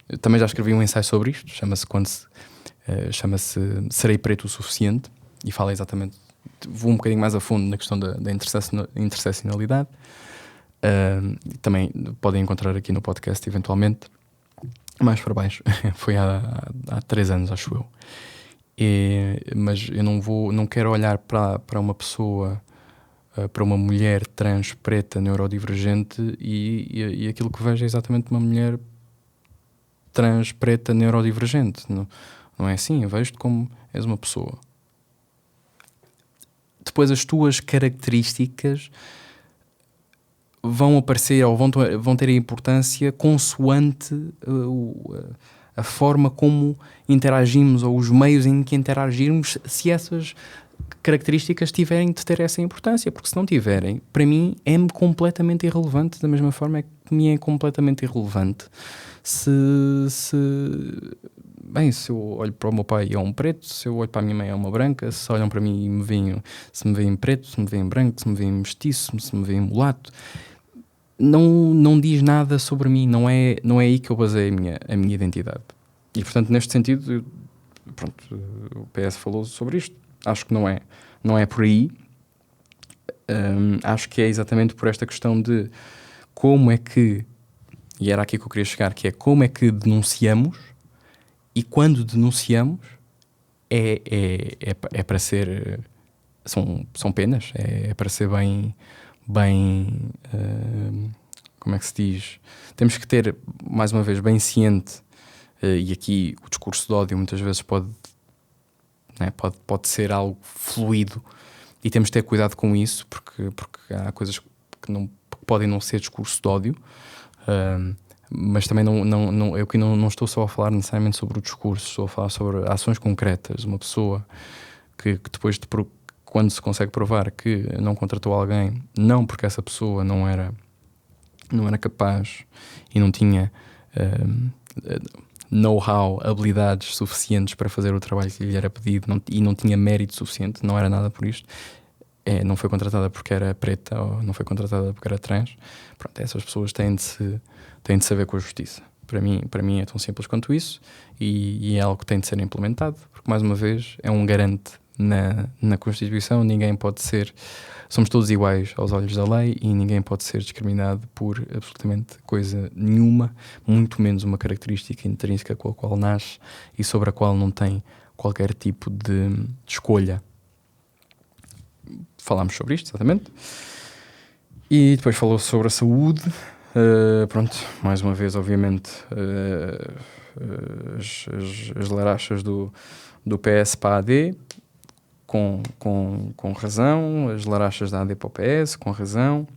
eu também já escrevi um ensaio sobre isto, chama-se Serei Preto o Suficiente, e fala exatamente, vou um bocadinho mais a fundo na questão da interseccionalidade. Também podem encontrar aqui no podcast eventualmente, mais para baixo. Foi há 3 anos, acho eu. Mas eu não quero olhar para uma pessoa, para uma mulher trans, preta, neurodivergente e aquilo que vejo é exatamente uma mulher trans, preta, neurodivergente. Não é assim, eu vejo-te como és uma pessoa. Depois as tuas características vão aparecer ou vão ter a importância consoante a forma como interagimos ou os meios em que interagirmos, se essas características tiverem de ter essa importância, porque se não tiverem, para mim é-me completamente irrelevante, da mesma forma que me é completamente irrelevante se eu olho para o meu pai e é um preto, se eu olho para a minha mãe é uma branca, se olham para mim e se me veem preto, se me veem branco, se me veem mestiço, se me veem mulato, não diz nada sobre mim, não é aí que eu baseio a minha identidade. E portanto, neste sentido, o PS falou sobre isto. Acho que não é por aí. Acho que é exatamente por esta questão de como é que, e era aqui que eu queria chegar, que é como é que denunciamos, e quando denunciamos é para ser, são penas, é para ser bem como é que se diz? Temos que ter, mais uma vez, bem ciente, e aqui o discurso de ódio muitas vezes pode ser algo fluido, e temos de ter cuidado com isso, porque há coisas que podem não ser discurso de ódio. Mas também eu aqui não estou só a falar necessariamente sobre o discurso, estou a falar sobre ações concretas. Uma pessoa que depois, quando se consegue provar que não contratou alguém, não porque essa pessoa não era capaz e não tinha know-how, habilidades suficientes para fazer o trabalho que lhe era pedido, e não tinha mérito suficiente, não era nada por isto, não foi contratada porque era preta ou não foi contratada porque era trans. Pronto, essas pessoas têm de se ver com a justiça. Para mim é tão simples quanto isso, e é algo que tem de ser implementado, porque mais uma vez é um garante na Constituição. Ninguém pode ser, somos todos iguais aos olhos da lei e ninguém pode ser discriminado por absolutamente coisa nenhuma, muito menos uma característica intrínseca com a qual nasce e sobre a qual não tem qualquer tipo de escolha. Falámos sobre isto, exatamente. E depois falou sobre a saúde. Pronto, mais uma vez, obviamente, as larachas do PS para a AD, com razão, as larachas da AD para o PS, com razão.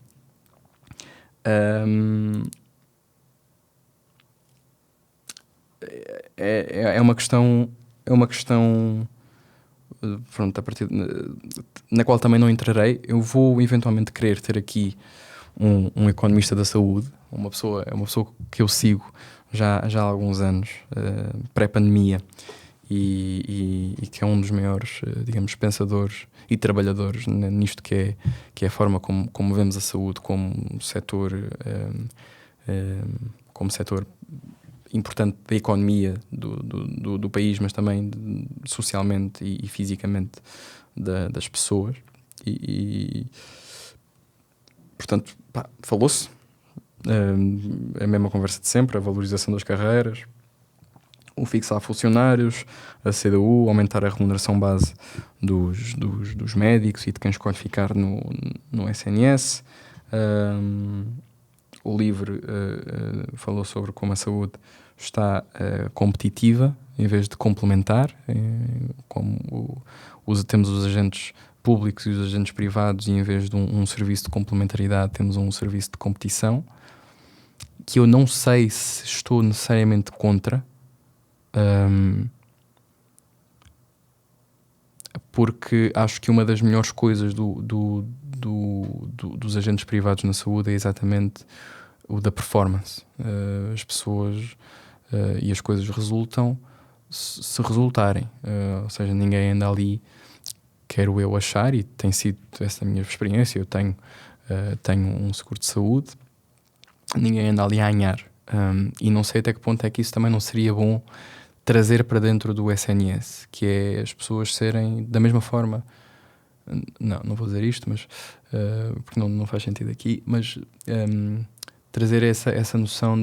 É uma questão, pronto, a partir na qual também não entrarei. Eu vou eventualmente querer ter aqui um economista da saúde, uma pessoa que eu sigo já há alguns anos, pré-pandemia, e que é um dos maiores, digamos, pensadores e trabalhadores nisto que é a forma como vemos a saúde como setor importante da economia do país, mas também socialmente e fisicamente das pessoas. Portanto, falou-se a mesma conversa de sempre: a valorização das carreiras, o fixar funcionários, a CDU, aumentar a remuneração base dos médicos e de quem escolhe ficar no SNS. O LIVRE falou sobre como a saúde está competitiva em vez de complementar, como temos os agentes públicos e os agentes privados, e em vez de um serviço de complementaridade temos um serviço de competição, que eu não sei se estou necessariamente contra, porque acho que uma das melhores coisas dos agentes privados na saúde é exatamente o da performance. As pessoas e as coisas resultam se resultarem, ou seja, ninguém anda ali, quero eu achar, e tem sido essa a minha experiência. Eu tenho um seguro de saúde, ninguém anda ali a anhar, e não sei até que ponto é que isso também não seria bom trazer para dentro do SNS, que é as pessoas serem da mesma forma. Não vou dizer isto, mas porque não faz sentido aqui, mas trazer essa noção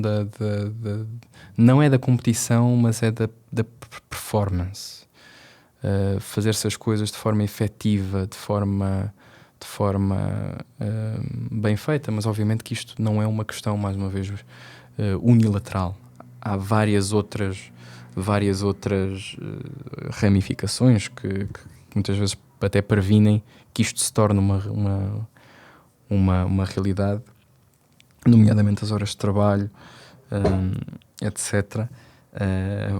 não é da competição, mas é da performance. Fazer-se as coisas de forma efetiva, de forma bem feita, mas obviamente que isto não é uma questão, mais uma vez, unilateral. Há várias outras ramificações que muitas vezes até previnem que isto se torne uma realidade, nomeadamente as horas de trabalho, etc.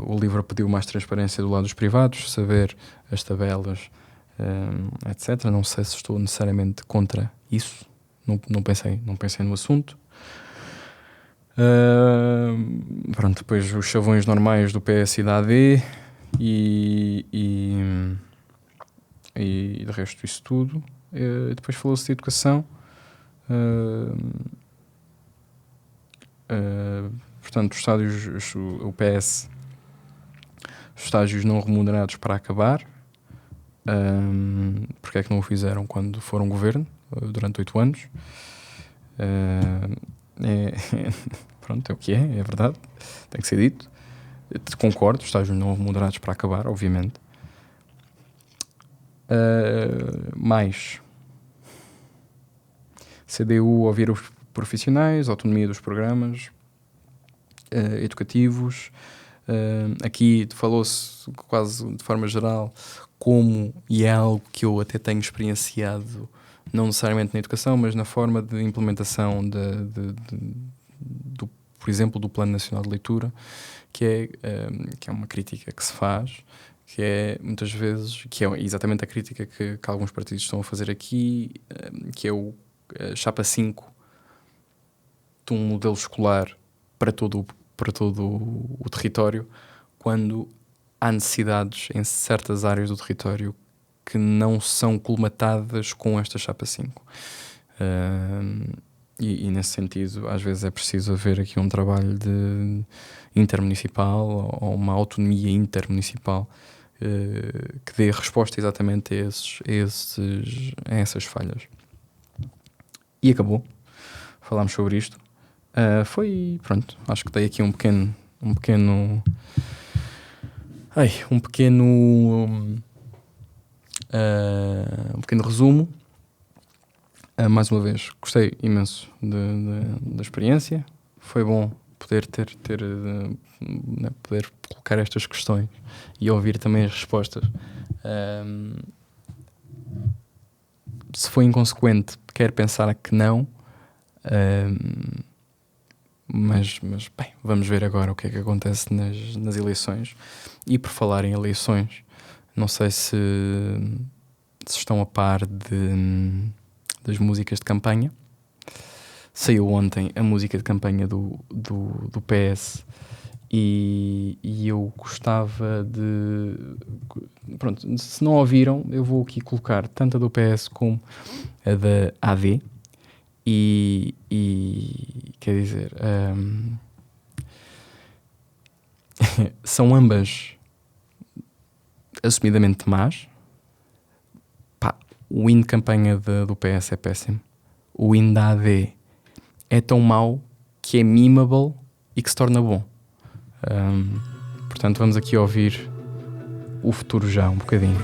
O LIVRE pediu mais transparência do lado dos privados, saber as tabelas, etc. Não sei se estou necessariamente contra isso, não pensei no assunto. Pronto, depois os chavões normais do PS e da AD, e de resto isso tudo. Depois falou-se de educação. Portanto, o PS, os estágios não remunerados para acabar. Porque é que não o fizeram quando foram governo, durante 8 anos? Pronto, é o que é verdade, tem que ser dito. Concordo, estágios não remunerados para acabar, obviamente. Mais CDU, ouvir os profissionais, autonomia dos programas educativos. Aqui falou-se quase de forma geral como, e é algo que eu até tenho experienciado, não necessariamente na educação, mas na forma de implementação do por exemplo, do Plano Nacional de Leitura, que é uma crítica que se faz, que é muitas vezes, que é exatamente a crítica que alguns partidos estão a fazer aqui, que é o chapa 5 de um modelo escolar para todo o território, quando há necessidades em certas áreas do território que não são colmatadas com esta chapa 5. E nesse sentido, às vezes é preciso haver aqui um trabalho de intermunicipal ou uma autonomia intermunicipal que dê resposta exatamente a essas falhas. E acabou. Falámos sobre isto. Pronto, acho que dei aqui um pequeno resumo. Mais uma vez, gostei imenso da experiência. Foi bom poder poder colocar estas questões e ouvir também as respostas. Se foi inconsequente, quero pensar que não. Mas bem, vamos ver agora o que é que acontece nas eleições. E por falar em eleições, não sei se estão a par das músicas de campanha. Saiu ontem a música de campanha do PS e eu gostava de... Pronto, se não ouviram, eu vou aqui colocar tanto a do PS como a da AD. E quer dizer, são ambas assumidamente más. Pá, o hino de campanha do PS é péssimo. O hino da AD é tão mau que é memeable e que se torna bom. Portanto, vamos aqui ouvir o futuro já um bocadinho.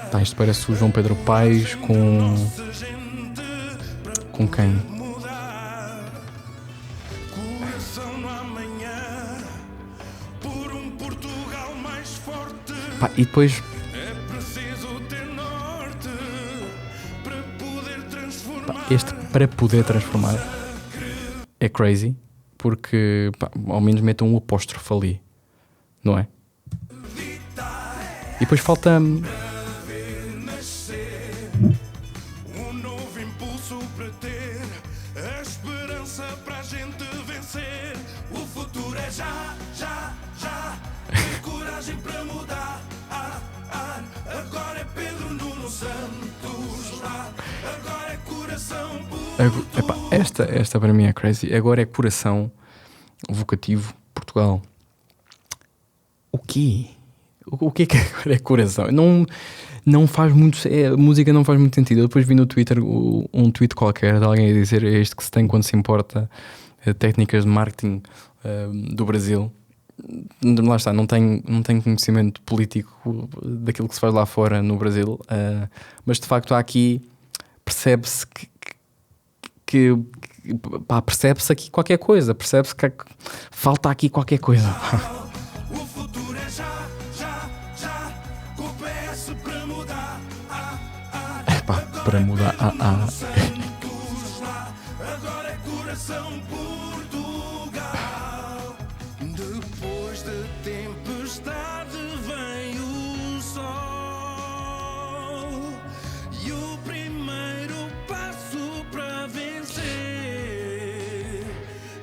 Tá, isto parece o João Pedro Paes com quem? Pá, e depois este para poder transformar é crazy, porque ao menos metam um apóstrofo ali, não é? E depois falta um novo impulso para ter a esperança para a gente vencer. O futuro é já. Tem coragem para mudar. Agora é Pedro Nuno Santos lá. Agora é coração Portugal. Esta para mim é crazy. Agora é coração vocativo Portugal. O quê? O que é que agora é coração? Não faz muito... a música não faz muito sentido. Eu depois vi no Twitter um tweet qualquer de alguém a dizer: é isto que se tem quando se importa técnicas de marketing do Brasil. Lá está, não tenho conhecimento político daquilo que se faz lá fora no Brasil, mas de facto há aqui, percebe-se que percebe-se aqui qualquer coisa, percebe-se que falta aqui qualquer coisa. O futuro é já, com o PS para mudar. Para mudar. Agora é coração Portugal. Depois de tempestade vem o sol e o primeiro passo para vencer.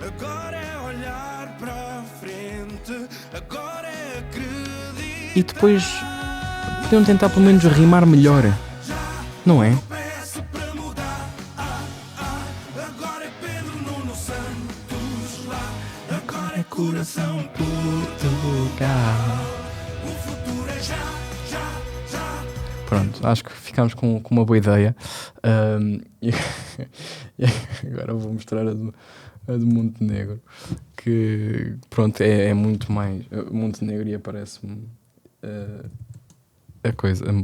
Agora é olhar para a frente. Agora é acreditar. E depois podiam tentar pelo menos rimar melhor, não é? Agora é Pedro Nuno Santos lá. Agora é coração Portugal. O futuro é já. Pronto, acho que ficámos com uma boa ideia. E agora vou mostrar a de Montenegro, que pronto, é muito mais Montenegro, e aparece-me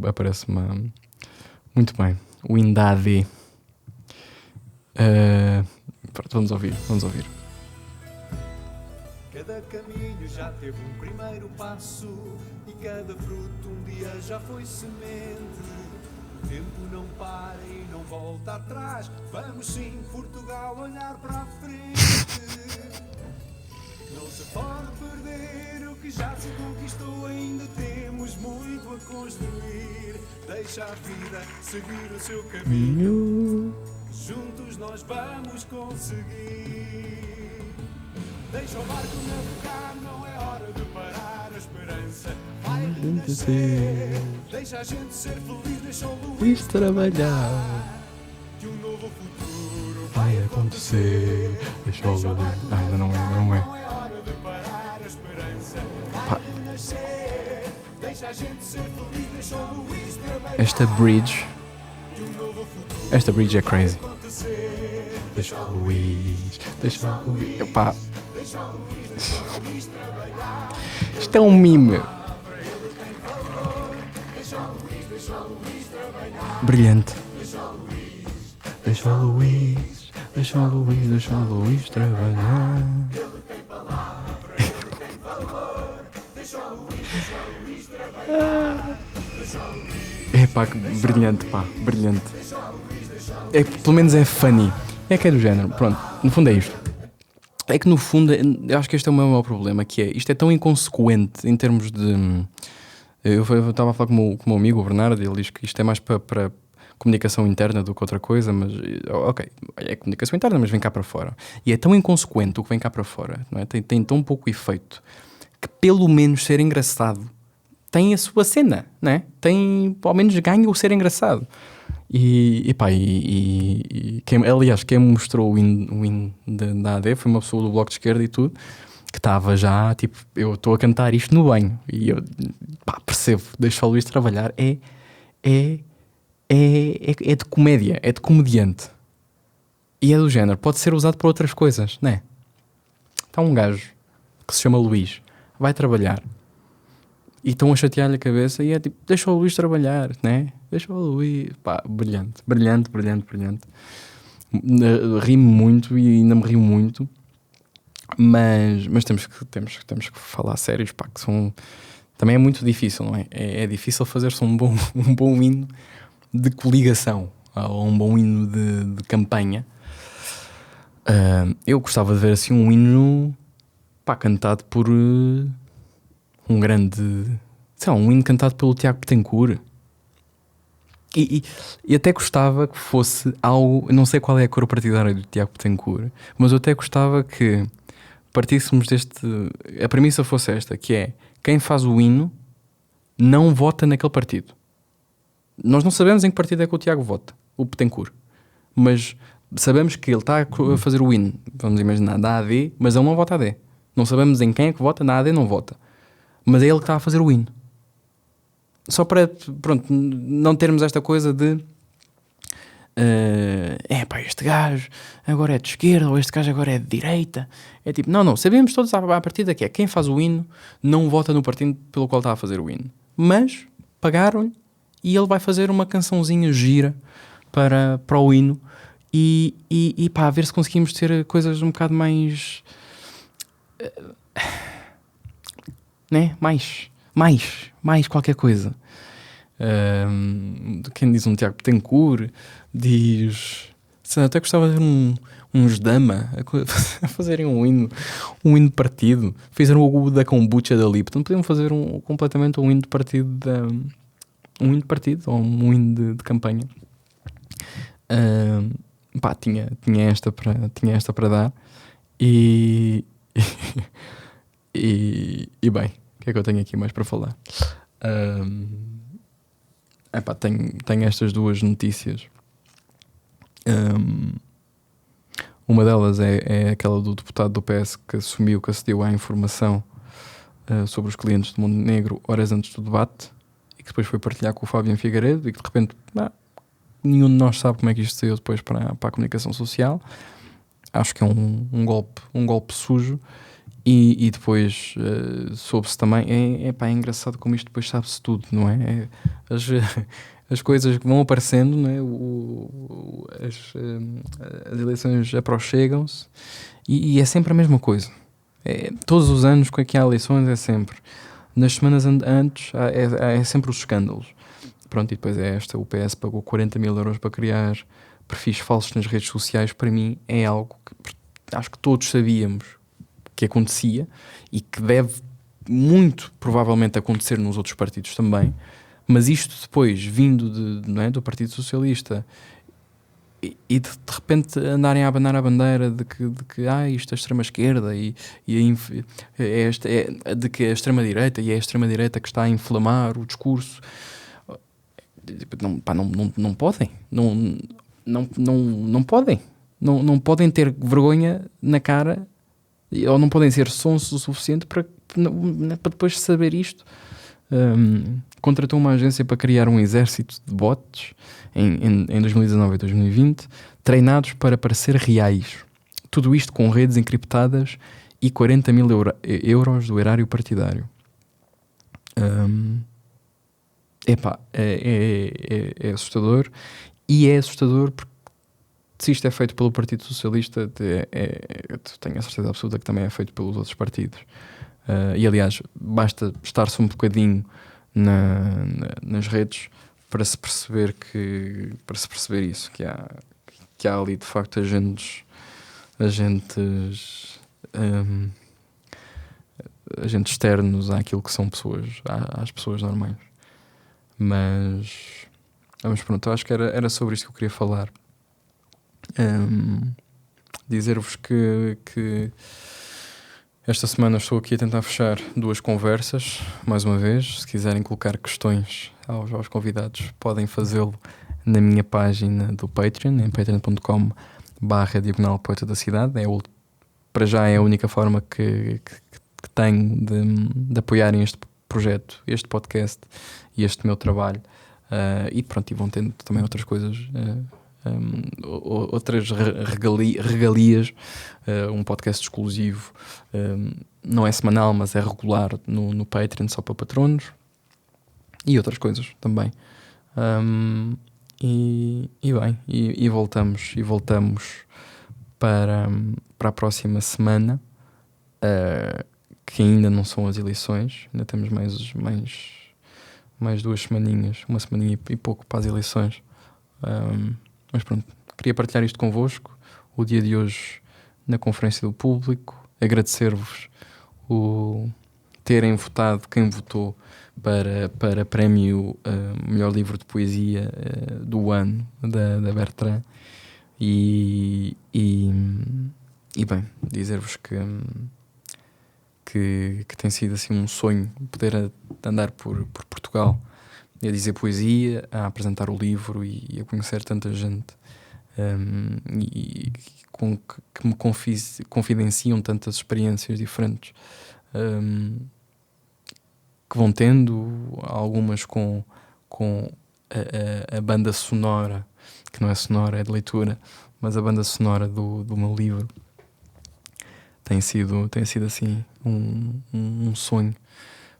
aparece-me muito bem o Indade. Pronto, vamos ouvir. Cada caminho já teve um primeiro passo e cada fruto um dia já foi semente. O tempo não para e não volta atrás. Vamos sim, Portugal, olhar para a frente. Não se pode perder o que já se conquistou. Ainda temos muito a construir. Deixa a vida seguir o seu caminho. Juntos nós vamos conseguir. Deixa o barco navegar, não é hora de parar. A esperança vai renascer. Deixa a gente ser feliz, deixa o Luís trabalhar. que um novo futuro Vai acontecer. Deixa eu ver. Ainda não é. não é hora de parar. A esperança vai renascer. Deixa a gente ser feliz, deixa o Luís trabalhar. Esta bridge é crazy. acontecer. Deixa o Luís. Epá. Isto é um meme. Brilhante. Deixa o Luís trabalhar. Epá, brilhante, pá, brilhante. É, pelo menos é funny. É que é do género, pronto, no fundo é isto. É que no fundo, eu acho que este é o meu maior problema, que é, isto é tão inconsequente em termos de... Eu estava a falar com o meu amigo, o Bernardo, e ele diz que isto é mais para comunicação interna do que outra coisa, mas, ok, é comunicação interna, mas vem cá para fora. E é tão inconsequente o que vem cá para fora, não é? Tem tão pouco efeito, que pelo menos ser engraçado tem a sua cena, não é? Tem, ao menos ganha o ser engraçado. E aliás, quem mostrou o win da AD foi uma pessoa do Bloco de Esquerda e tudo, que estava já, tipo, eu estou a cantar isto no banho, e eu, pá, percebo, deixa o Luís trabalhar, é de comédia, é de comediante, e é do género, pode ser usado para outras coisas, não é? Está um gajo que se chama Luís, vai trabalhar, e estão a chatear-lhe a cabeça, e é tipo, deixa o Luís trabalhar, né? Deixa o Luís, pá, brilhante. Ri-me muito e ainda me rio muito, mas temos que falar sérios, pá, que são, também é muito difícil, não é? É difícil fazer-se um bom hino de coligação, ou um bom hino de campanha. Eu gostava de ver assim um hino, pá, cantado por um grande, sei lá, um hino cantado pelo Tiago Betancourt. E até gostava que fosse algo, não sei qual é a cor partidária do Tiago Betancourt, mas eu até gostava que partíssemos a premissa fosse esta, que é, quem faz o hino não vota naquele partido. Nós não sabemos em que partido é que o Tiago vota, o Betancourt, mas sabemos que ele está a fazer o hino, vamos imaginar, da AD, mas ele não vota AD. Não sabemos em quem é que vota, na AD não vota, mas é ele que está a fazer o hino. Só para, pronto, não termos esta coisa de pá, este gajo agora é de esquerda, ou este gajo agora é de direita. É tipo, não, sabemos todos à partida que é quem faz o hino não vota no partido pelo qual está a fazer o hino, mas pagaram-lhe e ele vai fazer uma cançãozinha gira para o hino e pá, a ver se conseguimos ter coisas um bocado mais né, mais qualquer coisa. Quem diz um Tiago Betancourt diz, até gostava de ver uns Dama a fazerem um hino de partido. Fizeram o da kombucha da Lipton, podiam fazer completamente um hino de partido ou um hino de campanha. Pá, tinha esta para dar e bem, o que é que eu tenho aqui mais para falar? Tenho estas duas notícias. Uma delas é aquela do deputado do PS que assumiu que acedeu à informação sobre os clientes do Montenegro horas antes do debate e que depois foi partilhar com o Fábio Figueiredo e que de repente nenhum de nós sabe como é que isto saiu depois para a comunicação social. Acho que é um golpe sujo. E depois soube-se também, é engraçado como isto depois sabe-se tudo, não é? As coisas que vão aparecendo, não é? As eleições aproximam-se e é sempre a mesma coisa. Todos os anos que há eleições é sempre. Nas semanas antes é sempre os escândalos. Pronto, e depois o PS pagou 40 mil euros para criar perfis falsos nas redes sociais. Para mim é algo que acho que todos sabíamos que acontecia e que deve muito provavelmente acontecer nos outros partidos também, mas isto depois vindo não é, do Partido Socialista e de repente andarem a abanar a bandeira de que isto é a extrema-esquerda de que é a extrema-direita e é a extrema-direita que está a inflamar o discurso. Não podem. Não podem. Não podem ter vergonha na cara, ou não podem ser sonsos o suficiente para depois saber isto. Contratou uma agência para criar um exército de bots em 2019 e 2020, treinados para parecer reais. Tudo isto com redes encriptadas e 40 mil euros do erário partidário. É assustador, e é assustador porque se isto é feito pelo Partido Socialista, tenho a certeza absoluta que também é feito pelos outros partidos. E aliás, basta estar-se um bocadinho nas redes para se perceber isso, que há ali de facto agentes externos àquilo que são pessoas, às pessoas normais. Mas pronto, acho que era sobre isto que eu queria falar. Dizer-vos que esta semana estou aqui a tentar fechar 2 conversas, mais uma vez. Se quiserem colocar questões aos convidados, podem fazê-lo na minha página do Patreon, em patreon.com/diagonal-poeta da cidade. Para já é a única forma que tenho de apoiarem este projeto, este podcast e este meu trabalho. E pronto, e vão tendo também outras coisas, outras regalias, um podcast exclusivo, não é semanal, mas é regular no Patreon, só para patronos, e outras coisas também. E voltamos para a próxima semana, que ainda não são as eleições, ainda temos mais 2 semaninhas, uma semaninha e pouco para as eleições. Mas pronto, queria partilhar isto convosco, o dia de hoje na Conferência do Público, agradecer-vos o terem votado, quem votou para prémio melhor livro de poesia do ano da Bertrand, e bem, dizer-vos que tem sido assim um sonho poder andar por Portugal e a dizer poesia, a apresentar o livro e a conhecer tanta gente, que me confidenciam tantas experiências diferentes, que vão tendo, algumas com a banda sonora, que não é sonora, é de leitura, mas a banda sonora do meu livro. Tem sido assim um sonho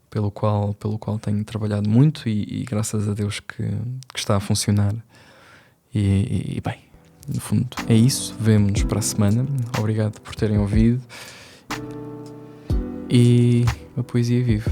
pelo qual tenho trabalhado muito, e graças a Deus que está a funcionar. E bem, no fundo é isso. Vemo-nos para a semana. Obrigado por terem ouvido, e a poesia vive.